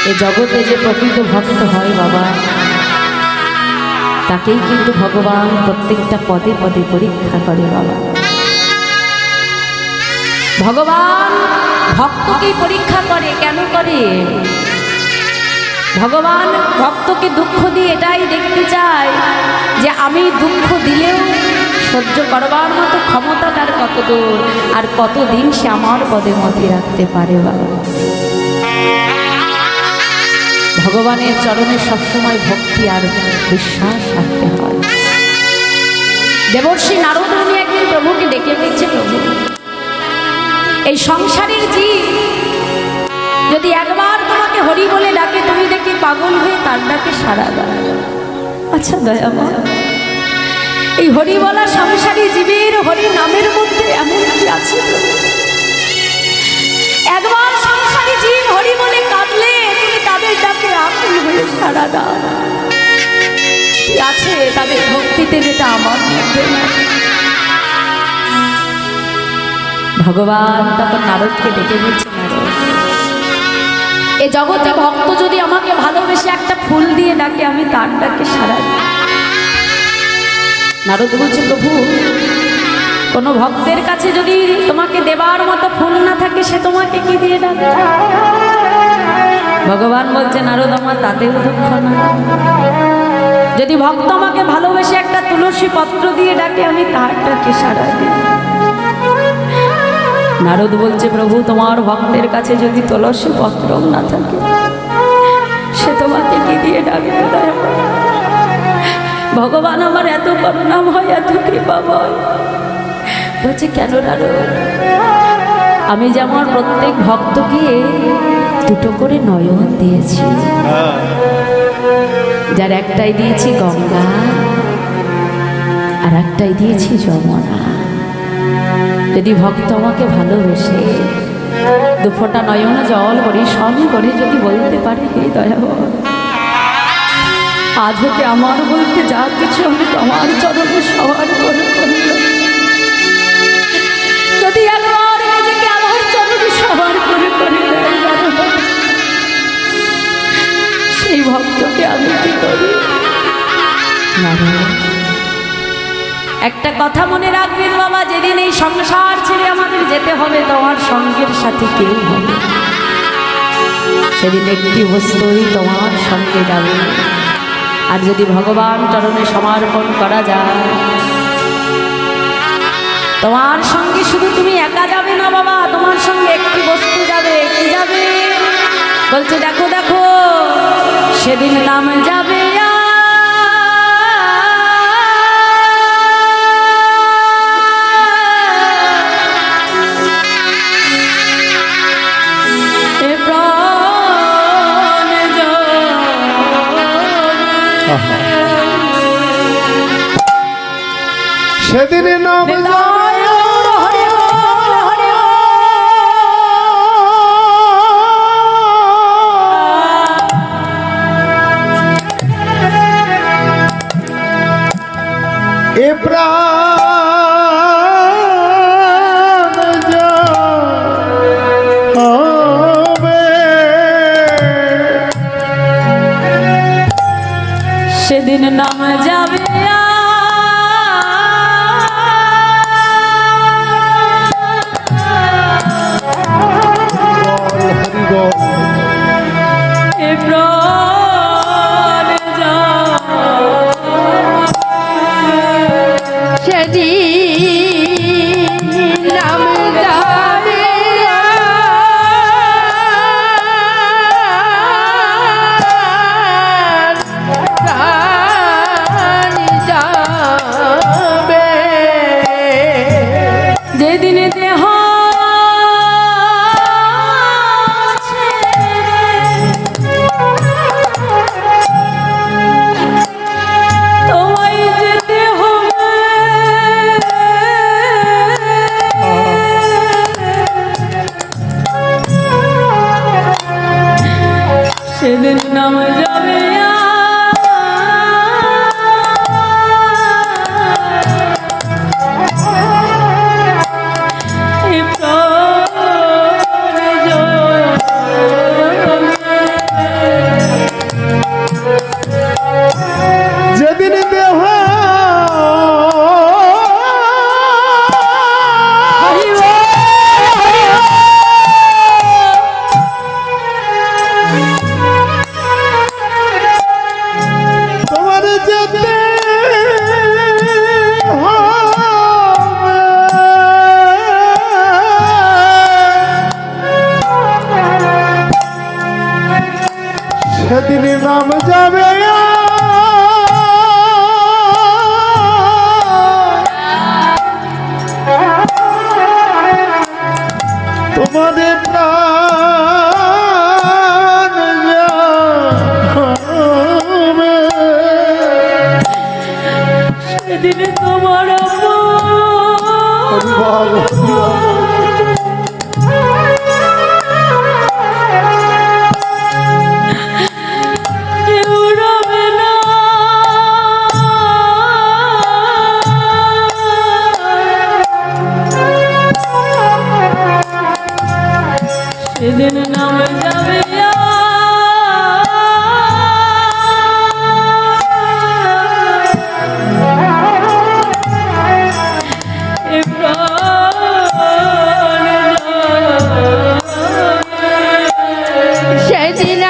এই জগতে যে প্রকৃত ভক্ত হয় বাবা, তাকেই কিন্তু ভগবান প্রত্যেকটা পদে পদে পরীক্ষা করে বাবা। ভগবান ভক্তকেই পরীক্ষা করে। কেন করে? ভগবান ভক্তকে দুঃখ দিয়ে এটাই দেখতে চায় যে আমি দুঃখ দিলেও সহ্য করবার মতো ক্ষমতা তার কত দূর, আর কতদিন সে আমার পদে মতে রাখতে পারে বাবা। ভগবানের চরণে সবসময় ভক্তি আর বিশ্বাস রাখতে হয়। দেবর্ষি নারদ মুনি একদিন প্রভুকে ডেকে বলছে, প্রভু এই সংসারের জীব যদি একবার তোমাকে হরি বলে ডাকে, তুমি দেখি পাগল হয়ে তার ডাকে সাড়া দাও। আচ্ছা দয়াময়, এই হরি বলা সংসারী জীবের হরি নামের মধ্যে এমন কি আছে? একবার সংসারী জীব হরি বলে কাঁদলে তুমি তাদের ডাকে আকুল হয়ে সাড়া দাও। কি আছে তাদের ভক্তিতে যেটা আমার মধ্যে নেই? ভগবান তখন নারদকে ডেকে বলছে, নারদ এ জগতে ভক্ত যদি আমাকে ভালোবেসে একটা ফুল দিয়ে ডাকে, আমি তার ডাকে সাড়া দিই। নারদ বলছে, প্রভু কোনো ভক্তের কাছে যদি তোমাকে দেবার মতো ফুল না থাকে, সে তোমাকে কি দিয়ে ডাকে? ভগবান বলছে, নারদ আমার তাতেও দুঃখ না। যদি ভক্ত আমাকে ভালোবেসে একটা তুলসী পত্র দিয়ে ডাকে, আমি তার ডাকে সাড়া দিই। নারদ বলছে, প্রভু তোমার ভক্তের কাছে যদি তুলসী পত্র না থাকে, সে তোমাকে কি দিয়ে ডাকবে? ভগবান আমার এত করুণাময়, এত কৃপাময়। বলছে, কেন নারদ? আমি যে আমার প্রত্যেক ভক্তকে দুটো করে নয়ন দিয়েছি, যার একটাই দিয়েছি গঙ্গা আর একটাই দিয়েছি যমুনা। যদি ভক্ত আমাকে ভালোবেসে দুফোঁটা নয়ন জল পরিশন করে যদি বলতে পারে, হে দয়াবর আজ হতে আমার বলতে যা কিছু আমি তোমার চরণে সবার করে করলাম। যদি একবার নিজেকে আমার চরণে সবার করে করে সেই ভক্তকে আমি কি করি? একটা কথা মনে রাখবেন বাবা, যেদিন এই সংসার ছেড়ে আমাদের যেতে হবে, তোমার সঙ্গের সাথে কেউ হবে, সেদিন একটি বস্তুই তোমার সঙ্গে যাবে। আর যদি ভগবান চরণে সমর্পণ করা যায়, তোমার সঙ্গে শুধু তুমি একা যাবে না বাবা, তোমার সঙ্গে একটি বস্তু যাবে। কি যাবে? বলছে, দেখো দেখো সেদিন নাম যাবে সেদিন নাম এ প্রাণ যাবে, সেদিন নাম যাবে সেদিন নাম যাবে সেদিন নাম যাবে তোমাদের প্রাণ যাবে। সেদিন তোমার হরি বল, হরি বল। কেউ রবে না, সেদিন নাম যাবে এ প্রাণ সেদিন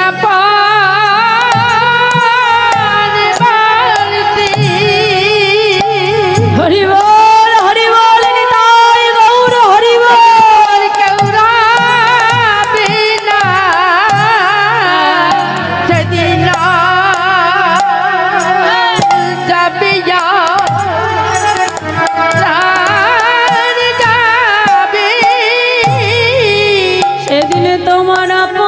হরি বল, হরি বল, নিতাই গৌর হরি বল। সেদিন তোমার আপন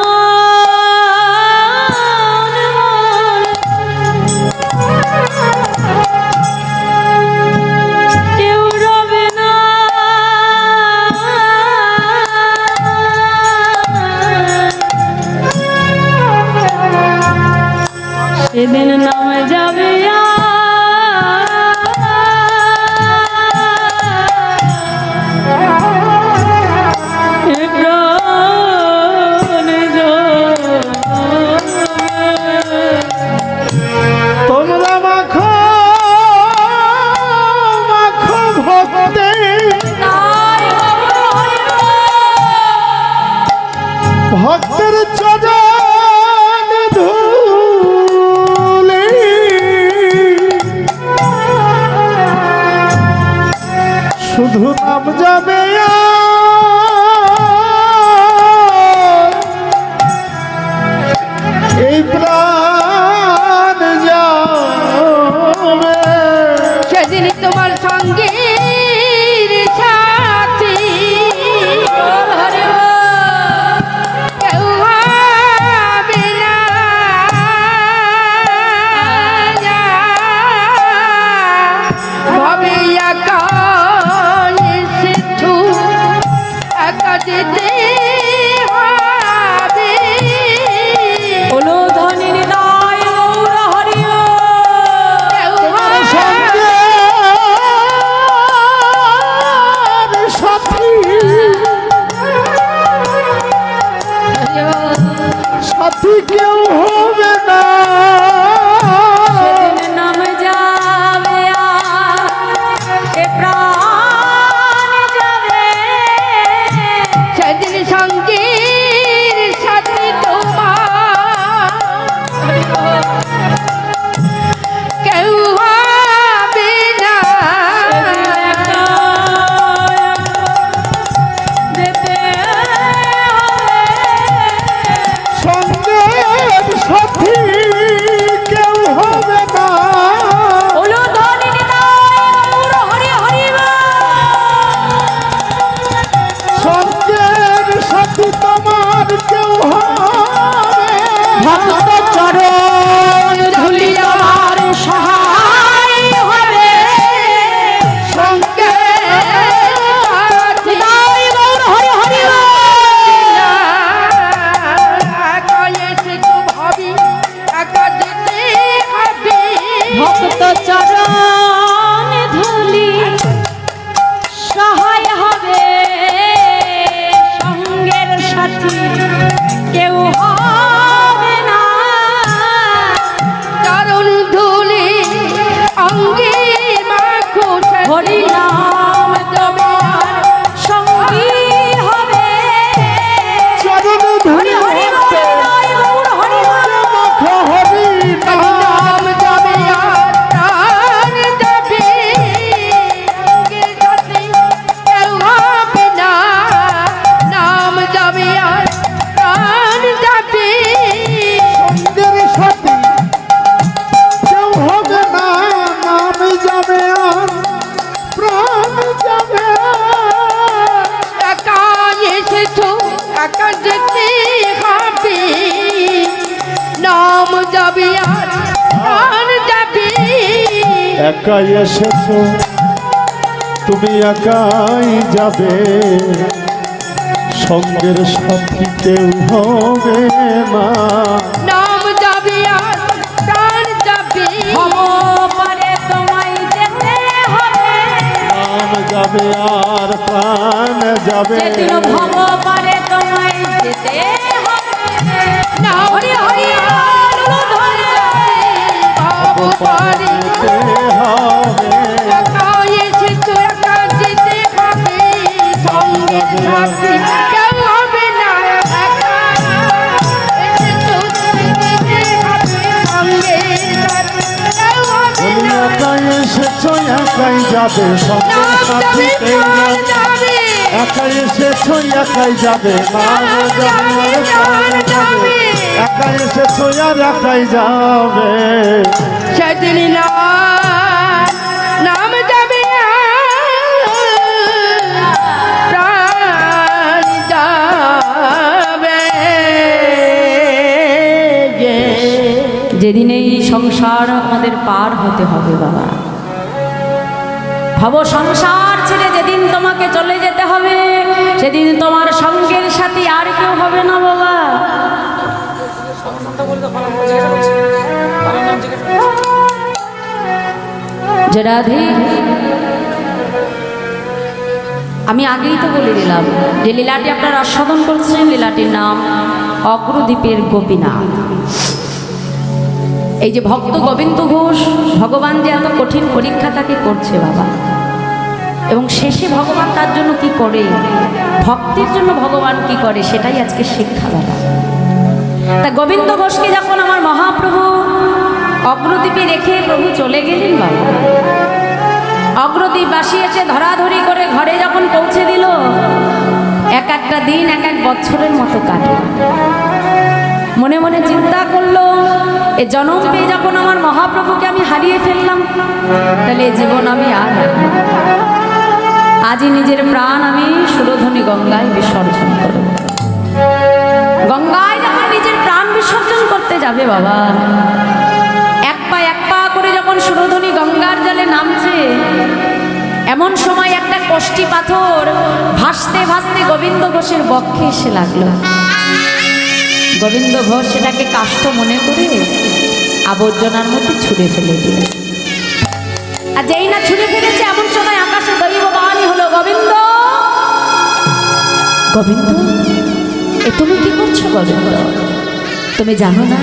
কেউ রবে না, সেদিন নাম যাবে এ প্রাণ যাবে। তোমরা মাখো মাখো ভক্তে ভক্তের চরণ ধুলি শুধু নাম যাবে এই প্রাণ যাবে। সেদিন তোমার সঙ্গে সাথী কেউ হবে না, ভবে একা সিদ্ধু একা যেতে হবে। বলো ধনী নিতাই গৌর হরি বল। সঙ্গে সাথী সাথী কেউ হবে না। সেদিন নাম যাবে এ প্রাণ যাবে। সেদিন সঙ্গীর সাথী তোমার কেউ হবে না, যেতে হবে। সঙ্গে সাথী যাবে আর প্রাণ যাবে। একাই এসেছো তুমি একাই যাবে, সঙ্গের সাথী কেউ হবে না। নাম যাবে আর প্রাণ যাবে। ভব পারে তোমায় যেতে হবে, নাম যাবে আর প্রাণ যাবে। যেদিন ভব পারে তোমায় যেতে হবে। হরি হরি বল ধরে ভাব পারে যেতে হবে, একা এসেছো একা যেতে হবে, সঙ্গে সাথী কেউ হবে না। একা এসেছো তুমি যেতে হবে, সঙ্গে সাথী কেউ হবে বলি না। একাই এসেছো একাই যাবে, সঙ্গের নাম সাথী যাবে কেউ প্রাণ যাবে। যাবে। একাই এসেছো একাই যাবে, নাম যাবে আর প্রাণ যাবে। একাই এসেছো আর একাই যাবে। সেদিন নাম যাবে প্রাণ যাবে। যেদিন এই সংসার আমাদের পার হতে হবে বাবা, ভব সংসার ছেড়ে যেদিন তোমাকে চলে যেতে হবে, সেদিন তোমার সঙ্গের সাথে আর কেউ হবে না বাবা। যে রাধে, আমি আগেই তো বলে দিলাম যে লীলাটি আপনারা আস্বাদন করছেন, লীলাটির নাম অগ্রদ্বীপের গোপীনাথ। এই যে ভক্ত গোবিন্দ ঘোষ, ভগবান যে এত কঠিন পরীক্ষা তাকে করছে বাবা, এবং শেষে ভগবান তার জন্য কি করে, ভক্তির জন্য ভগবান কি করে, সেটাই আজকে শিক্ষা বাবা। তা গোবিন্দ ঘোষকে যখন আমার মহাপ্রভু অগ্রদ্বীপে রেখে প্রভু চলে গেলেন বাবা, অগ্রদ্বীপ বাসিয়েছে ধরাধরি করে ঘরে যখন পৌঁছে দিল, এক একটা দিন এক এক বছরের মতো কাটে। মনে মনে চিন্তা করলো, এ জন্ম পেয়ে যখন আমার মহাপ্রভুকে আমি হারিয়ে ফেললাম, তাহলে এ জীবন আমি আর রাখব না। আজই নিজের প্রাণ আমি সুরধনী গঙ্গায় বিসর্জন করব। গঙ্গায় যখন নিজের প্রাণ বিসর্জন করতে যাবে বাবা, এক পা করে যখন সুরধনী গঙ্গার জলে নামছে, এমন সময় একটা কষ্টি পাথর ভাসতে ভাসতে গোবিন্দ ঘোষের বক্ষে এসে লাগলো। গোবিন্দ ঘোষ সেটাকে কাষ্ঠ মনে করে আবর্জনার মধ্যে ছুঁড়ে ফেলে দিল। আর যেই না ছুঁড়ে ফেলেছে, এমন সময় আকাশে দৈববাণী হলো, গোবিন্দ গোবিন্দ, এ তুমি কি করছো গোবিন্দ? তুমি জানো না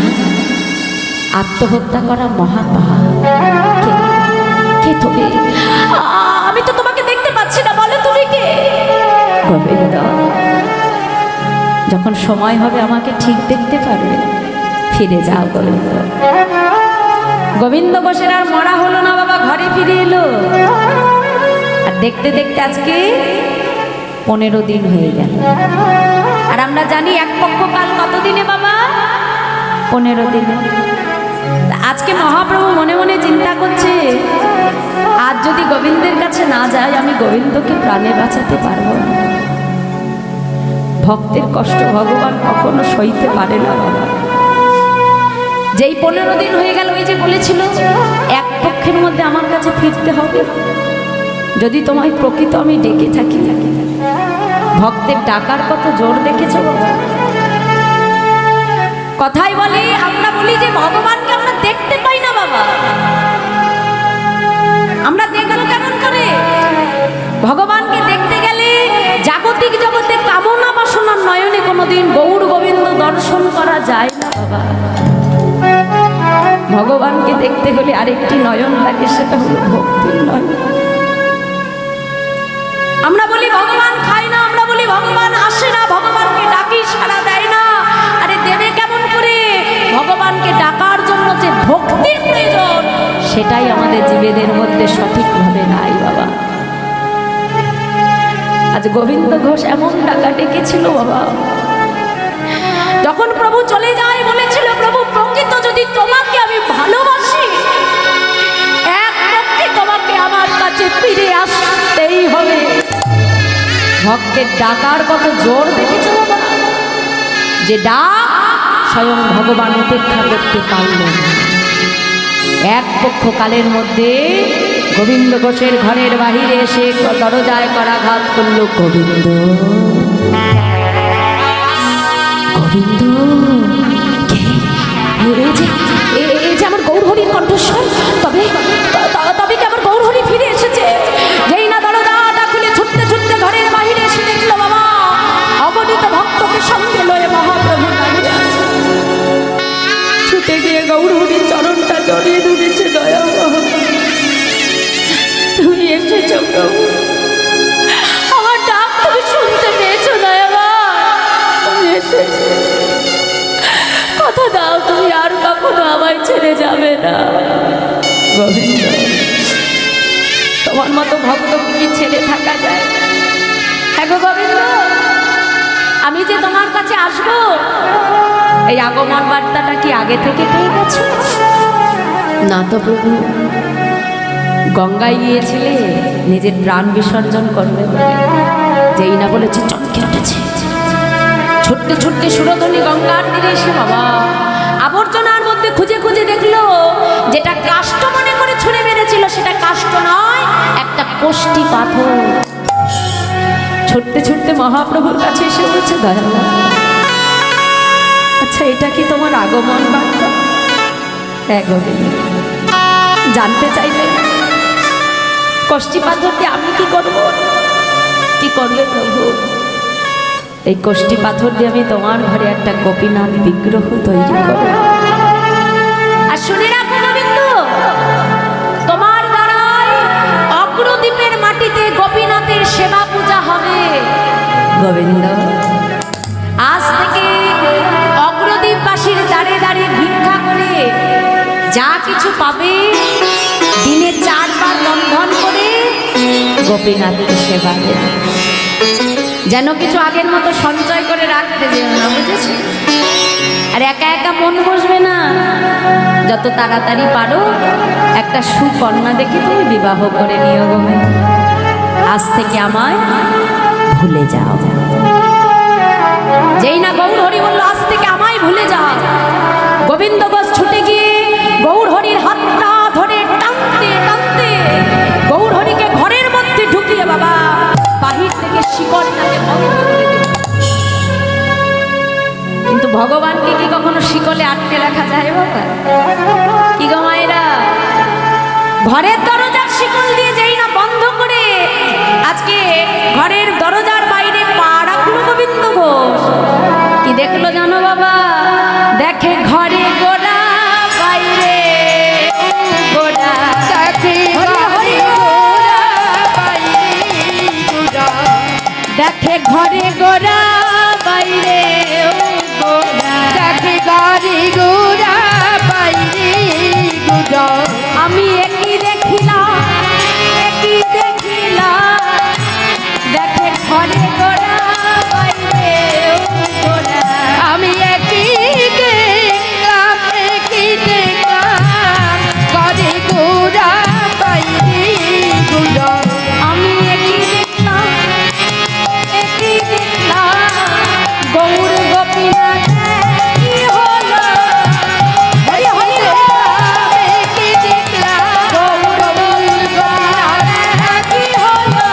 আত্মহত্যা করা মহাপাপ? কে তুমি? আমি তো তোমাকে দেখতে পাচ্ছি না, বলো তুমি কে? গোবিন্দ, যখন সময় হবে আমাকে ঠিক দেখতে পারবে, ফিরে যাও গোবিন্দ। গোবিন্দ ঘোষের আর মরা হলো না বাবা, ঘরে ফিরে এলো। আর দেখতে দেখতে আজকে 15 দিন হয়ে গেল। আর আমরা জানি এক পক্ষ কাল কতদিনে বাবা? 15 দিনে। আজকে মহাপ্রভু মনে মনে চিন্তা করছে, আজ যদি গোবিন্দের কাছে না যাই, আমি গোবিন্দকে প্রাণে বাঁচাতে পারবো না। ভক্তের কষ্ট ভগবান কখনো সইতে পারে না বাবা। যেই 15 দিন হয়ে গেল, ওই যে বলেছিল এক পক্ষের মধ্যে আমার কাছে ফিরতে হবে, যদি তোমায় প্রকৃত আমি ডেকে থাকি। ভক্তের ডাকার কত জোর দেখেছো বাবা। কথাই বলে, আমরা বলি যে ভগবানকে আমরা দেখতে পাই না বাবা। আমরা দেখলো কেমন করে? ভগবানকে দেখতে গেলে জাগতিক জগতে কামনা বাসনার নয়নে কোনোদিন গৌর গোবিন্দ দর্শন করা যায় না বাবা। ভগবানকে দেখতে হলে আরেকটি নয়ন লাগে, সেটা হলো ভক্তির নয়ন। আমরা বলি ভগবান খায় না, আমরা বলি ভগবান আসে না, ভগবানকে ডাকি সাড়া দেয় না। আরে দেবে কেমন করে? ভগবানকে ডাকার জন্য যে ভক্তির প্রয়োজন, সেটাই আমাদের জীবেদের মধ্যে সঠিকভাবে নাই বাবা। আজ গোবিন্দ ঘোষ এমন ডাকা ডেকেছিল বাবা, যখন প্রভু চলে যায় বলেছিল, প্রভু প্রকৃত যদি তোমাকে আমি ভালোবাসি, এক পক্ষে তোমাকে আমার কাছে ফিরে আসতেই হবে। ভক্তের ডাকার কত জোর দেখেছো বাবা, যে ডাক স্বয়ং ভগবান উপেক্ষা করতে পারল না। এক পক্ষকালের মধ্যে গোবিন্দ ঘোষের ঘরের বাহিরে এসে দরজায় করাঘাত করল। গোবিন্দ, গোবিন্দ, কে? এই যে আমার গৌরহরির কণ্ঠস্বর। তবে তবে কি আমার গৌরহরি ফিরে এসেছে? যেই না দরজাটা খুলে ছুটতে ছুটতে ঘরের বাহিরে এসে দেখলো বাবা অগণিত ভক্তকে সঙ্গে লয়ে মহাপ্রভু দাঁড়িয়ে আছে। ছুটে গিয়ে গৌরহরির চরণটা জড়িয়ে ধরেছে। দয়া, তুমি এসেছো প্রভু, আমার ডাক তুমি শুনতে পেয়েছো? দয়া, তুমি এসেছো, কথা দাও তুমি আর কখনো আমায় ছেড়ে যাবে না। গোবিন্দ, তোমার মতো ভক্তকে কি ছেড়ে থাকা যায়? হ্যাঁ গো গোবিন্দ, আমি যে তোমার কাছে আসবো এই আগমন বার্তাটা কি আগে থেকে পেয়ে গেছো? না তো প্রভু, গঙ্গায় গিয়েছিলে নিজের প্রাণ বিসর্জন করবে বলে, যেই না বলেছে চমকে উঠেছে। ছুটতে ছুটতে সুরধনী গঙ্গার তীরে এসে বাবা আবর্জনার মধ্যে খুঁজে খুঁজে দেখলো যেটা কাষ্ঠ মনে করে ছুঁড়ে মেরেছিল সেটা কাষ্ঠ নয়, একটা কোষ্ঠী পাথর। ছুটতে ছুটতে মহাপ্রভুর কাছে এসে বলছে, দয়া, আচ্ছা এটা কি তোমার আগমন বার্তা? হ্যাঁ গোবিন্দ। জানতে চাইলে কোষ্ঠী পাথর দিয়ে আমি কি করব? কি করবে প্রভু? এই কোষ্ঠী পাথর দিয়ে আমি তোমার ঘরে একটা গোপীনাথ বিগ্রহ তৈরি করব। আর শুনে রাখো গোবিন্দ, তোমার দ্বারাই অগ্রদ্বীপের মাটিতে গোপীনাথের সেবা পূজা হবে। গোবিন্দ, আজ থেকে অগ্রদ্বীপবাসীর দ্বারে দ্বারে ভিক্ষা করে যা কিছু পাবে দিনে 4 বার রন্ধন করে গোপীনাথের সেবা দেবে। যেন কিছু আগের মতো সঞ্চয় করে রাখতে যেও না, বুঝেছ? আর একা একা মন বসবে না, যত তাড়াতাড়ি পারো একটা সুকন্যা দেখে তুমি বিবাহ করে নিও। গোবিন্দ, আজ থেকে আমায় ভুলে যাও। যেই না গৌরহরি বলল আজ থেকে আমায় ভুলে যাও, গোবিন্দ ঘোষ ছুটে গিয়ে গৌরহরির হাতটা ধরে টানতে টানতে গৌরহরিকে ঘরের মধ্যে ঢুকিয়ে বাবা বাহির থেকে শিকলটাকে বন্ধ করে দিল। কিন্তু ভগবানকে কি কখনো শিকলে আটকে রাখা যায় বাবা? কি গো মায়েরা, ঘরের দরজার শিকল দিয়ে যেই না বন্ধ করে আজকে ঘরের দরজার বাইরে পা রাখলো গোবিন্দ ঘোষ, কি দেখলো জানো বাবা? দেখে ঘরে গোড়া বাইরে গোড়া, দেখে ঘরে গোরা বাইরে গোরা, দেখে ঘরে গোড়া বাইরে গোড়া, দেখে ঘরে গোরা বাইরে গোরা। আমি একই দেখিলাম, একই দেখিলাম, দেখে ঘরে গোড়া বাইরে গোড়া। আমি একই দেখলাম, একই দেখলাম, ঘরে গোরা বাইরে গোরা। আমি একই দেখলাম, একই দেখলাম, গৌর গোপীনাথ কি হলো? হরি হরি একই দেখলাম, গৌর গোপীনাথ কি হলো?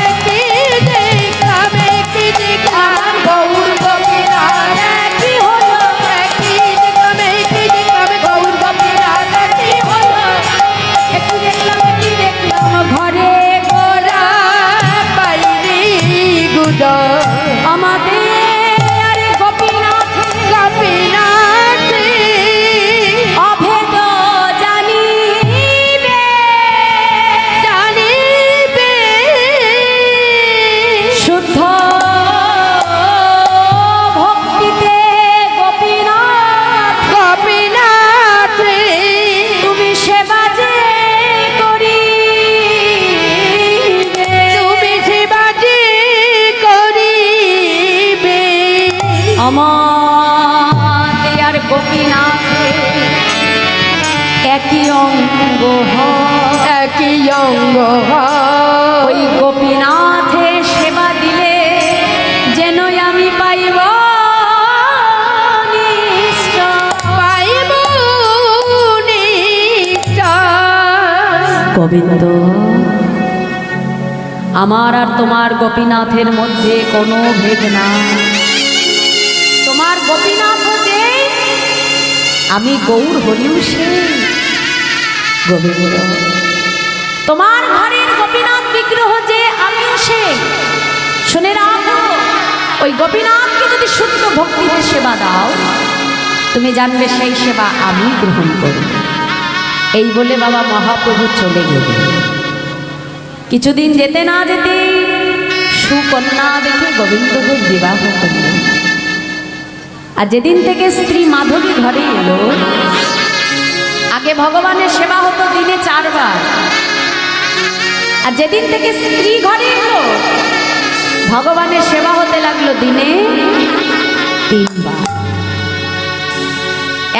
একই দেখলাম, একই দেখলাম, গৌর গোপীনাথ কি হলো? একই দেখলাম, একই দেখলাম, গৌর গোপীনাথ কি হলো? একই দেখলাম, একই দেখলাম, ঘরে গোরা বাইরে গোরা। আমাদের গোপীনাথ গোপীনাথ অভেদ জানিবে, জানিবে, শুদ্ধ ভক্তিতে গোপীনাথ গোপীনাথ তুমি সেবা যে করিবে, তুমি সেবা যে করিবে। আমাদের আর গোপীনাথ একই অঙ্গ হয়। একই অঙ্গ ওই গোপীনাথের সেবা দিলে যেন আমি পাইব গোবিন্দ, আমার আর তোমার গোপীনাথের মধ্যে কোনো ভেদ নাই। তোমার গোপীনাথ যে, আমি গৌর হরিও সেই। গোবিন্দ, তোমার ঘরের গোপীনাথ বিগ্রহ যে, আমিও সেই। শুনে রাখো, ওই গোপীনাথকে যদি শুদ্ধ ভক্তিতে সেবা দাও, তুমি জানবে সেই সেবা আমি গ্রহণ করব। এই বলে বাবা মহাপ্রভু চলে গেলেন। কিছুদিন যেতে না যেতে সুকন্যা দেখে গোবিন্দ ঘোষ বিবাহ করলেন। আর যেদিন থেকে স্ত্রী মাধবী ঘরে এলো, আগে ভগবানের সেবা হতো দিনে 4 বার, আর যেদিন থেকে স্ত্রী ঘরে এলো, ভগবানের সেবা হতে লাগলো দিনে 3 বার।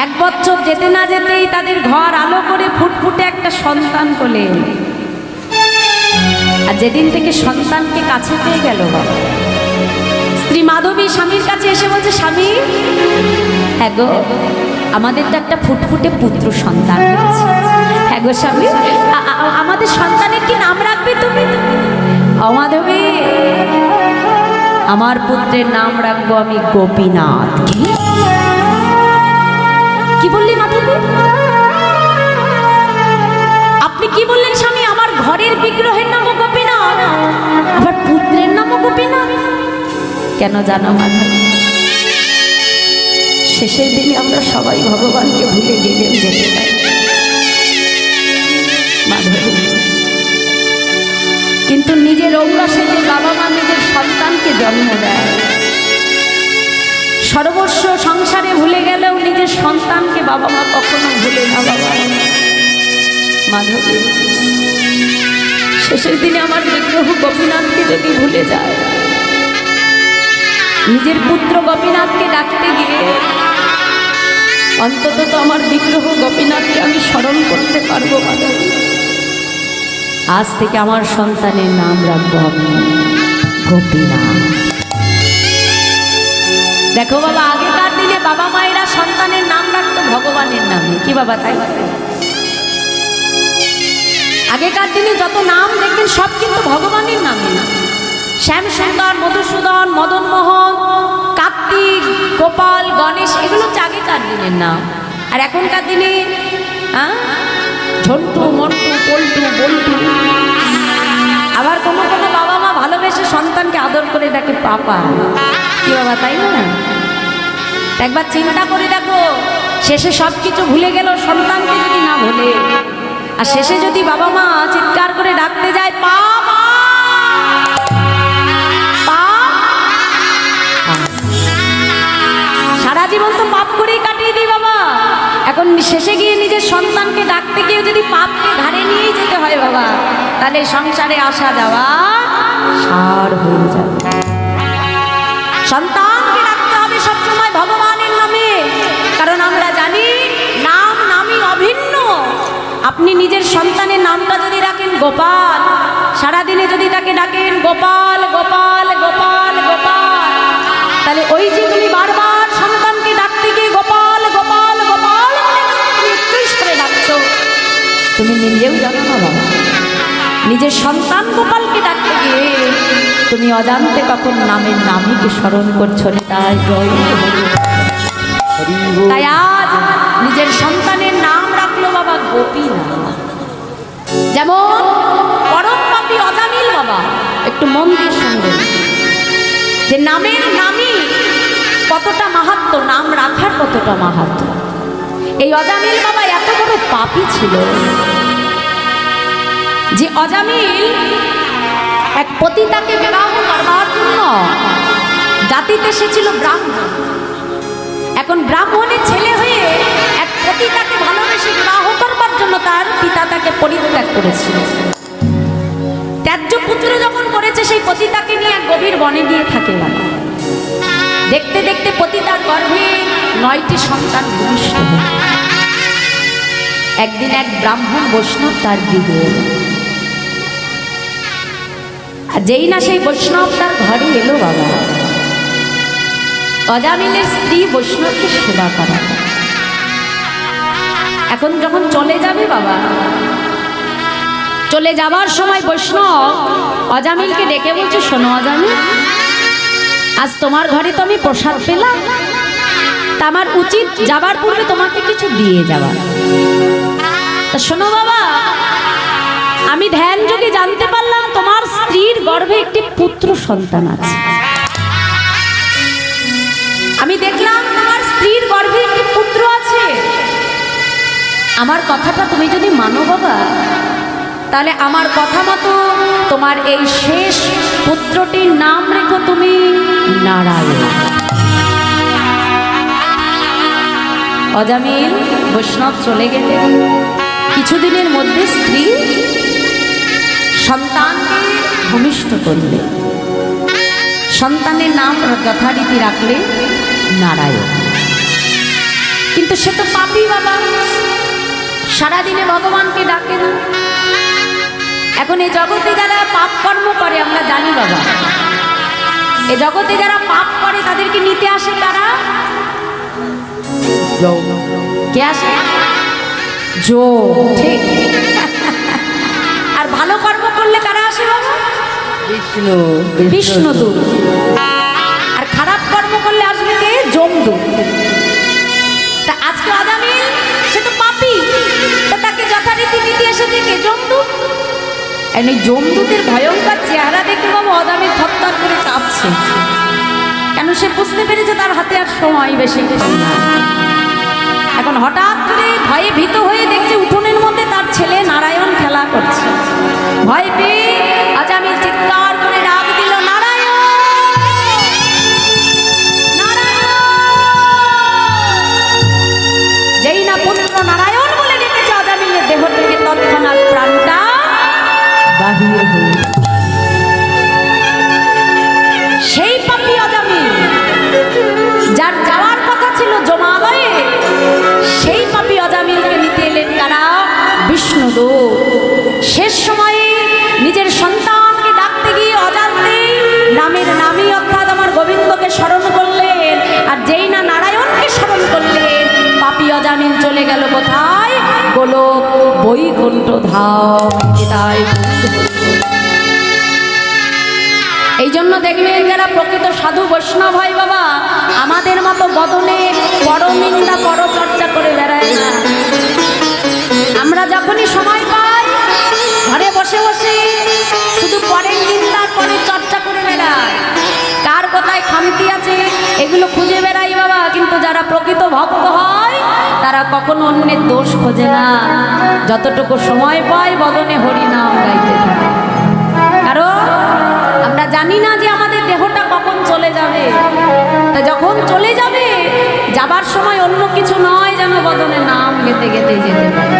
1 বছর যেতে না যেতেই তাদের ঘর আলো করে ফুটফুটে একটা সন্তান কোলে এলো। আর যেদিন থেকে সন্তানকে কাছে পেয়ে গেল, বাবা স্ত্রী মাধবী স্বামীর কাছে এসে বলছে, স্বামী, হ্যাঁ গো, আমাদের তো একটা ফুটফুটে পুত্র সন্তান হয়েছে। হ্যাঁ গো স্বামী, আমাদের সন্তানের কি নাম রাখবে তুমি? মাধবী, আমার পুত্রের নাম রাখবো আমি গোপীনাথ। কি বললি মাধবী? আপনি কি বললেন স্বামী? আমার ঘরের বিগ্রহের নামও গোপীনাথ, আবার পুত্রের নামও গোপীনাথ? কেন জানো মাধবী? শেষের দিনে আমরা সবাই ভগবানকে ভুলে গেলেও যেতে পারি মাধবী, কিন্তু নিজের ঔরাসে যে বাবা মা নিজের সন্তানকে জন্ম দেয়, সর্বস্ব সংসারে ভুলে গেলেও নিজের সন্তানকে বাবা মা কখনো ভুলে না। বাবা মাধবী, শেষের দিনে আমার বিগ্রহ গোপীনাথকে যদি ভুলে যায়, নিজের পুত্র গোপীনাথকে ডাকতে গিয়ে অন্তত তো আমার বিগ্রহ গোপীনাথকে আমি স্মরণ করতে পারবো। মাধবী, আজ থেকে আমার সন্তানের নাম রাখবো আমি গোপীনাথ। দেখো বাবা, আগেকার দিনে বাবা মায়েরা সন্তানের নাম রাখতো ভগবানের নামে। কি বাবা, তাই? আগেকার দিনে যত নাম দেখবেন সব কিন্তু ভগবানের নামে। শ্যাম সুন্দর, মধুসূদন, মদন মোহন, কার্তিক, গোপাল, গণেশ, এগুলো হচ্ছে আগেকার দিনের নাম। আর এখনকার দিনে ঝন্টু, মন্টু, পল্টু, বল্টু। আবার কোনো কোনো বাবা মা ভালোবেসে সন্তানকে আদর করে ডাকে পাপা। কি বাবা, তাই না? একবার চিন্তা করে দেখো, শেষে সব কিছু ভুলে গেল, সন্তানকে যদি না ভুলে, আর শেষে যদি বাবা মা চিৎকার করে ডাকতে যায় পাপা, সারা জীবন তো পাপ করেই কাটিয়ে দিই বাবা। এখন শেষে গিয়ে নিজের সন্তানকে ডাকতে গিয়ে যদি পাপকে ঘাড়ে নিয়েই যেতে হয় বাবা, তাহলে সংসারে আসা যাওয়া সার হয়ে যাবে। সন্তানকে ডাকতে হবে সবসময় ভগবানের নামে, কারণ আমরা জানি নাম নামই অভিন্ন। আপনি নিজের সন্তানের নামটা যদি রাখেন গোপাল, সারাদিনে যদি তাকে ডাকেন গোপাল গোপাল গোপাল গোপাল, তাহলে ওই যে তুমি বারবার সন্তানকে ডাকতে গিয়ে গোপাল গোপাল গোপাল তুমি একটুই করে ডাকছো, তুমি নিজেও জানো না বাবা, নিজের সন্তান গোপালকে ডাকতে গিয়ে তুমি অজান্তে কখন নামের নামীকে স্মরণ করছো। তাই আজ নিজের সন্তানের নাম রাখলো বাবা গোপীনাথ। যেমন পরম পাপী অজামিল বাবা, একটু মন দিয়ে শুনবেন যে নামের নামই কতটা মাহাত্ম্য, নাম রাখার কতটা মাহাত্ম্য। এই অজামিল বাবা এত বড় পাপী ছিল যে অজামিল এক পতিতাকে বিবাহ করবার জন্য জাতিতে এসেছিল ব্রাহ্মণ। এখন ব্রাহ্মণের ছেলে হয়ে এক পতিতাকে ভালোবেসে বিবাহ করবার জন্য তার পিতা তাকে পরিত্যাগ করেছিল। ত্যায্য পুত্র যখন করেছে, সেই পতিতাকে নিয়ে এক গভীর বনে গিয়ে থাকে বাবা। দেখতে দেখতে পতিতার গর্ভে 9টি সন্তান ভূমিষ্ঠ হয়। একদিন এক ব্রাহ্মণ বৈষ্ণব তার গৃহে, আর যেই না সেই বৈষ্ণব তার ঘরে এলো বাবা, অজামিলের স্ত্রী বৈষ্ণবকে সেবা করা। এখন যখন চলে যাবে বাবা, চলে যাবার সময় বৈষ্ণব অজামিলকে ডেকে বলছে, শোনো অজামিল, আজ তোমার ঘরে তো আমি প্রসাদ পেলাম, তা আমার উচিত যাবার পূর্বে তোমাকে কিছু দিয়ে যাওয়া। তা শোনো বাবা, আমি ধ্যান যোগে জানতে পারলাম তোমার স্ত্রীর গর্ভে একটি পুত্র সন্তান আছে। আমি দেখলাম তোমার স্ত্রীর গর্ভে একটি পুত্র আছে। আমার কথাটা তুমি যদি মানো বাবা, তাহলে আমার কথা মতো তোমার এই শেষ পুত্রটির নাম রেখো তুমি নারায়ণ। অজামিল বৈষ্ণব চলে গেলে কিছুদিনের মধ্যে স্ত্রী সন্তানকে ভূমিষ্ঠ করলে। সন্তানের নাম যথারীতি রাখলে নারায়ণ। কিন্তু সে তো পাপী বাবা, সারাদিনে ভগবানকে ডাকে না। এখন এই জগতে যারা পাপ কর্ম করে আমরা জানি বাবা, এ জগতে যারা পাপ করে তাদেরকে নিতে আসে তারা কে আসে? জো, ঠিক। আর ভালো কর্ম করলে কারা আসে বাবা? বিষ্ণু, বিষ্ণুদূত। আর খারাপ কর্ম করলে আসবে কে? যমদূত। তা আজকে অজামিল সে তো পাপী, তা তাকে যথারীতি নিতে এসেছে কে? যমদূত। এই যমদূতের ভয়ঙ্কর চেহারা দেখে বাবা অজামিল থরথর করে কাঁপছে। কেন? সে বুঝতে পেরেছে তার হাতে আর সময় বেশি না। এখন হঠাৎ করে ভয়ে ভীত হয়ে দেখছে উঠোনের মধ্যে তার ছেলে নারায়ণ খেলা করছে। ভয় পেয়ে অজামিল চিৎকার করে ডাক দিল, নারায়ণ, নারায়ণ। যেই না পুত্র নারায়ণ বলে ডেকেছে, অজামিলের দেহ থেকে তৎক্ষণাৎ প্রাণটা বাহির হয়ে সেই পাপী অজামিল যার যাওয়ার কথা ছিল জমালয়ে, সেই পাপী অজামিলকে নিতে এলেন কারা? বিষ্ণুদূত। শেষ সময়ে নিজের সন্তানকে ডাকতে গিয়ে অজান্তে নামের নামই অর্থাৎ আমার গোবিন্দকে স্মরণ করলেন। আর যেই না নারায়ণকে স্মরণ করলেন, পাপী অজামিল চলে গেল কোথায়? গোলক বৈকুণ্ঠ ধাম। এটাই এই জন্য দেখবেন যারা প্রকৃত সাধু বৈষ্ণব হয় বাবা, আমাদের মতো বদনে পরনিন্দা পরচর্চা করে বেড়ায় না। আমরা যখনই সময় পাই ঘরে বসে বসে শুধু পরের নিন্দা পরে চর্চা করে বেড়াই। কার কোথায় খামতি আছে এগুলো খুঁজে বেড়াই বাবা। কিন্তু যারা প্রকৃত ভক্ত হয় তারা কখনো অন্যের দোষ খোঁজে না। যতটুকু সময় পায় বদনে হরি নাম গাইতে থাকে। কারণ আমরা জানি না যে আমাদের দেহটা কখন চলে যাবে। তা যখন চলে যাবে, যাবার সময় অন্য কিছু নয় যেন বদনে নাম গেতে গেতে যেতে পারে।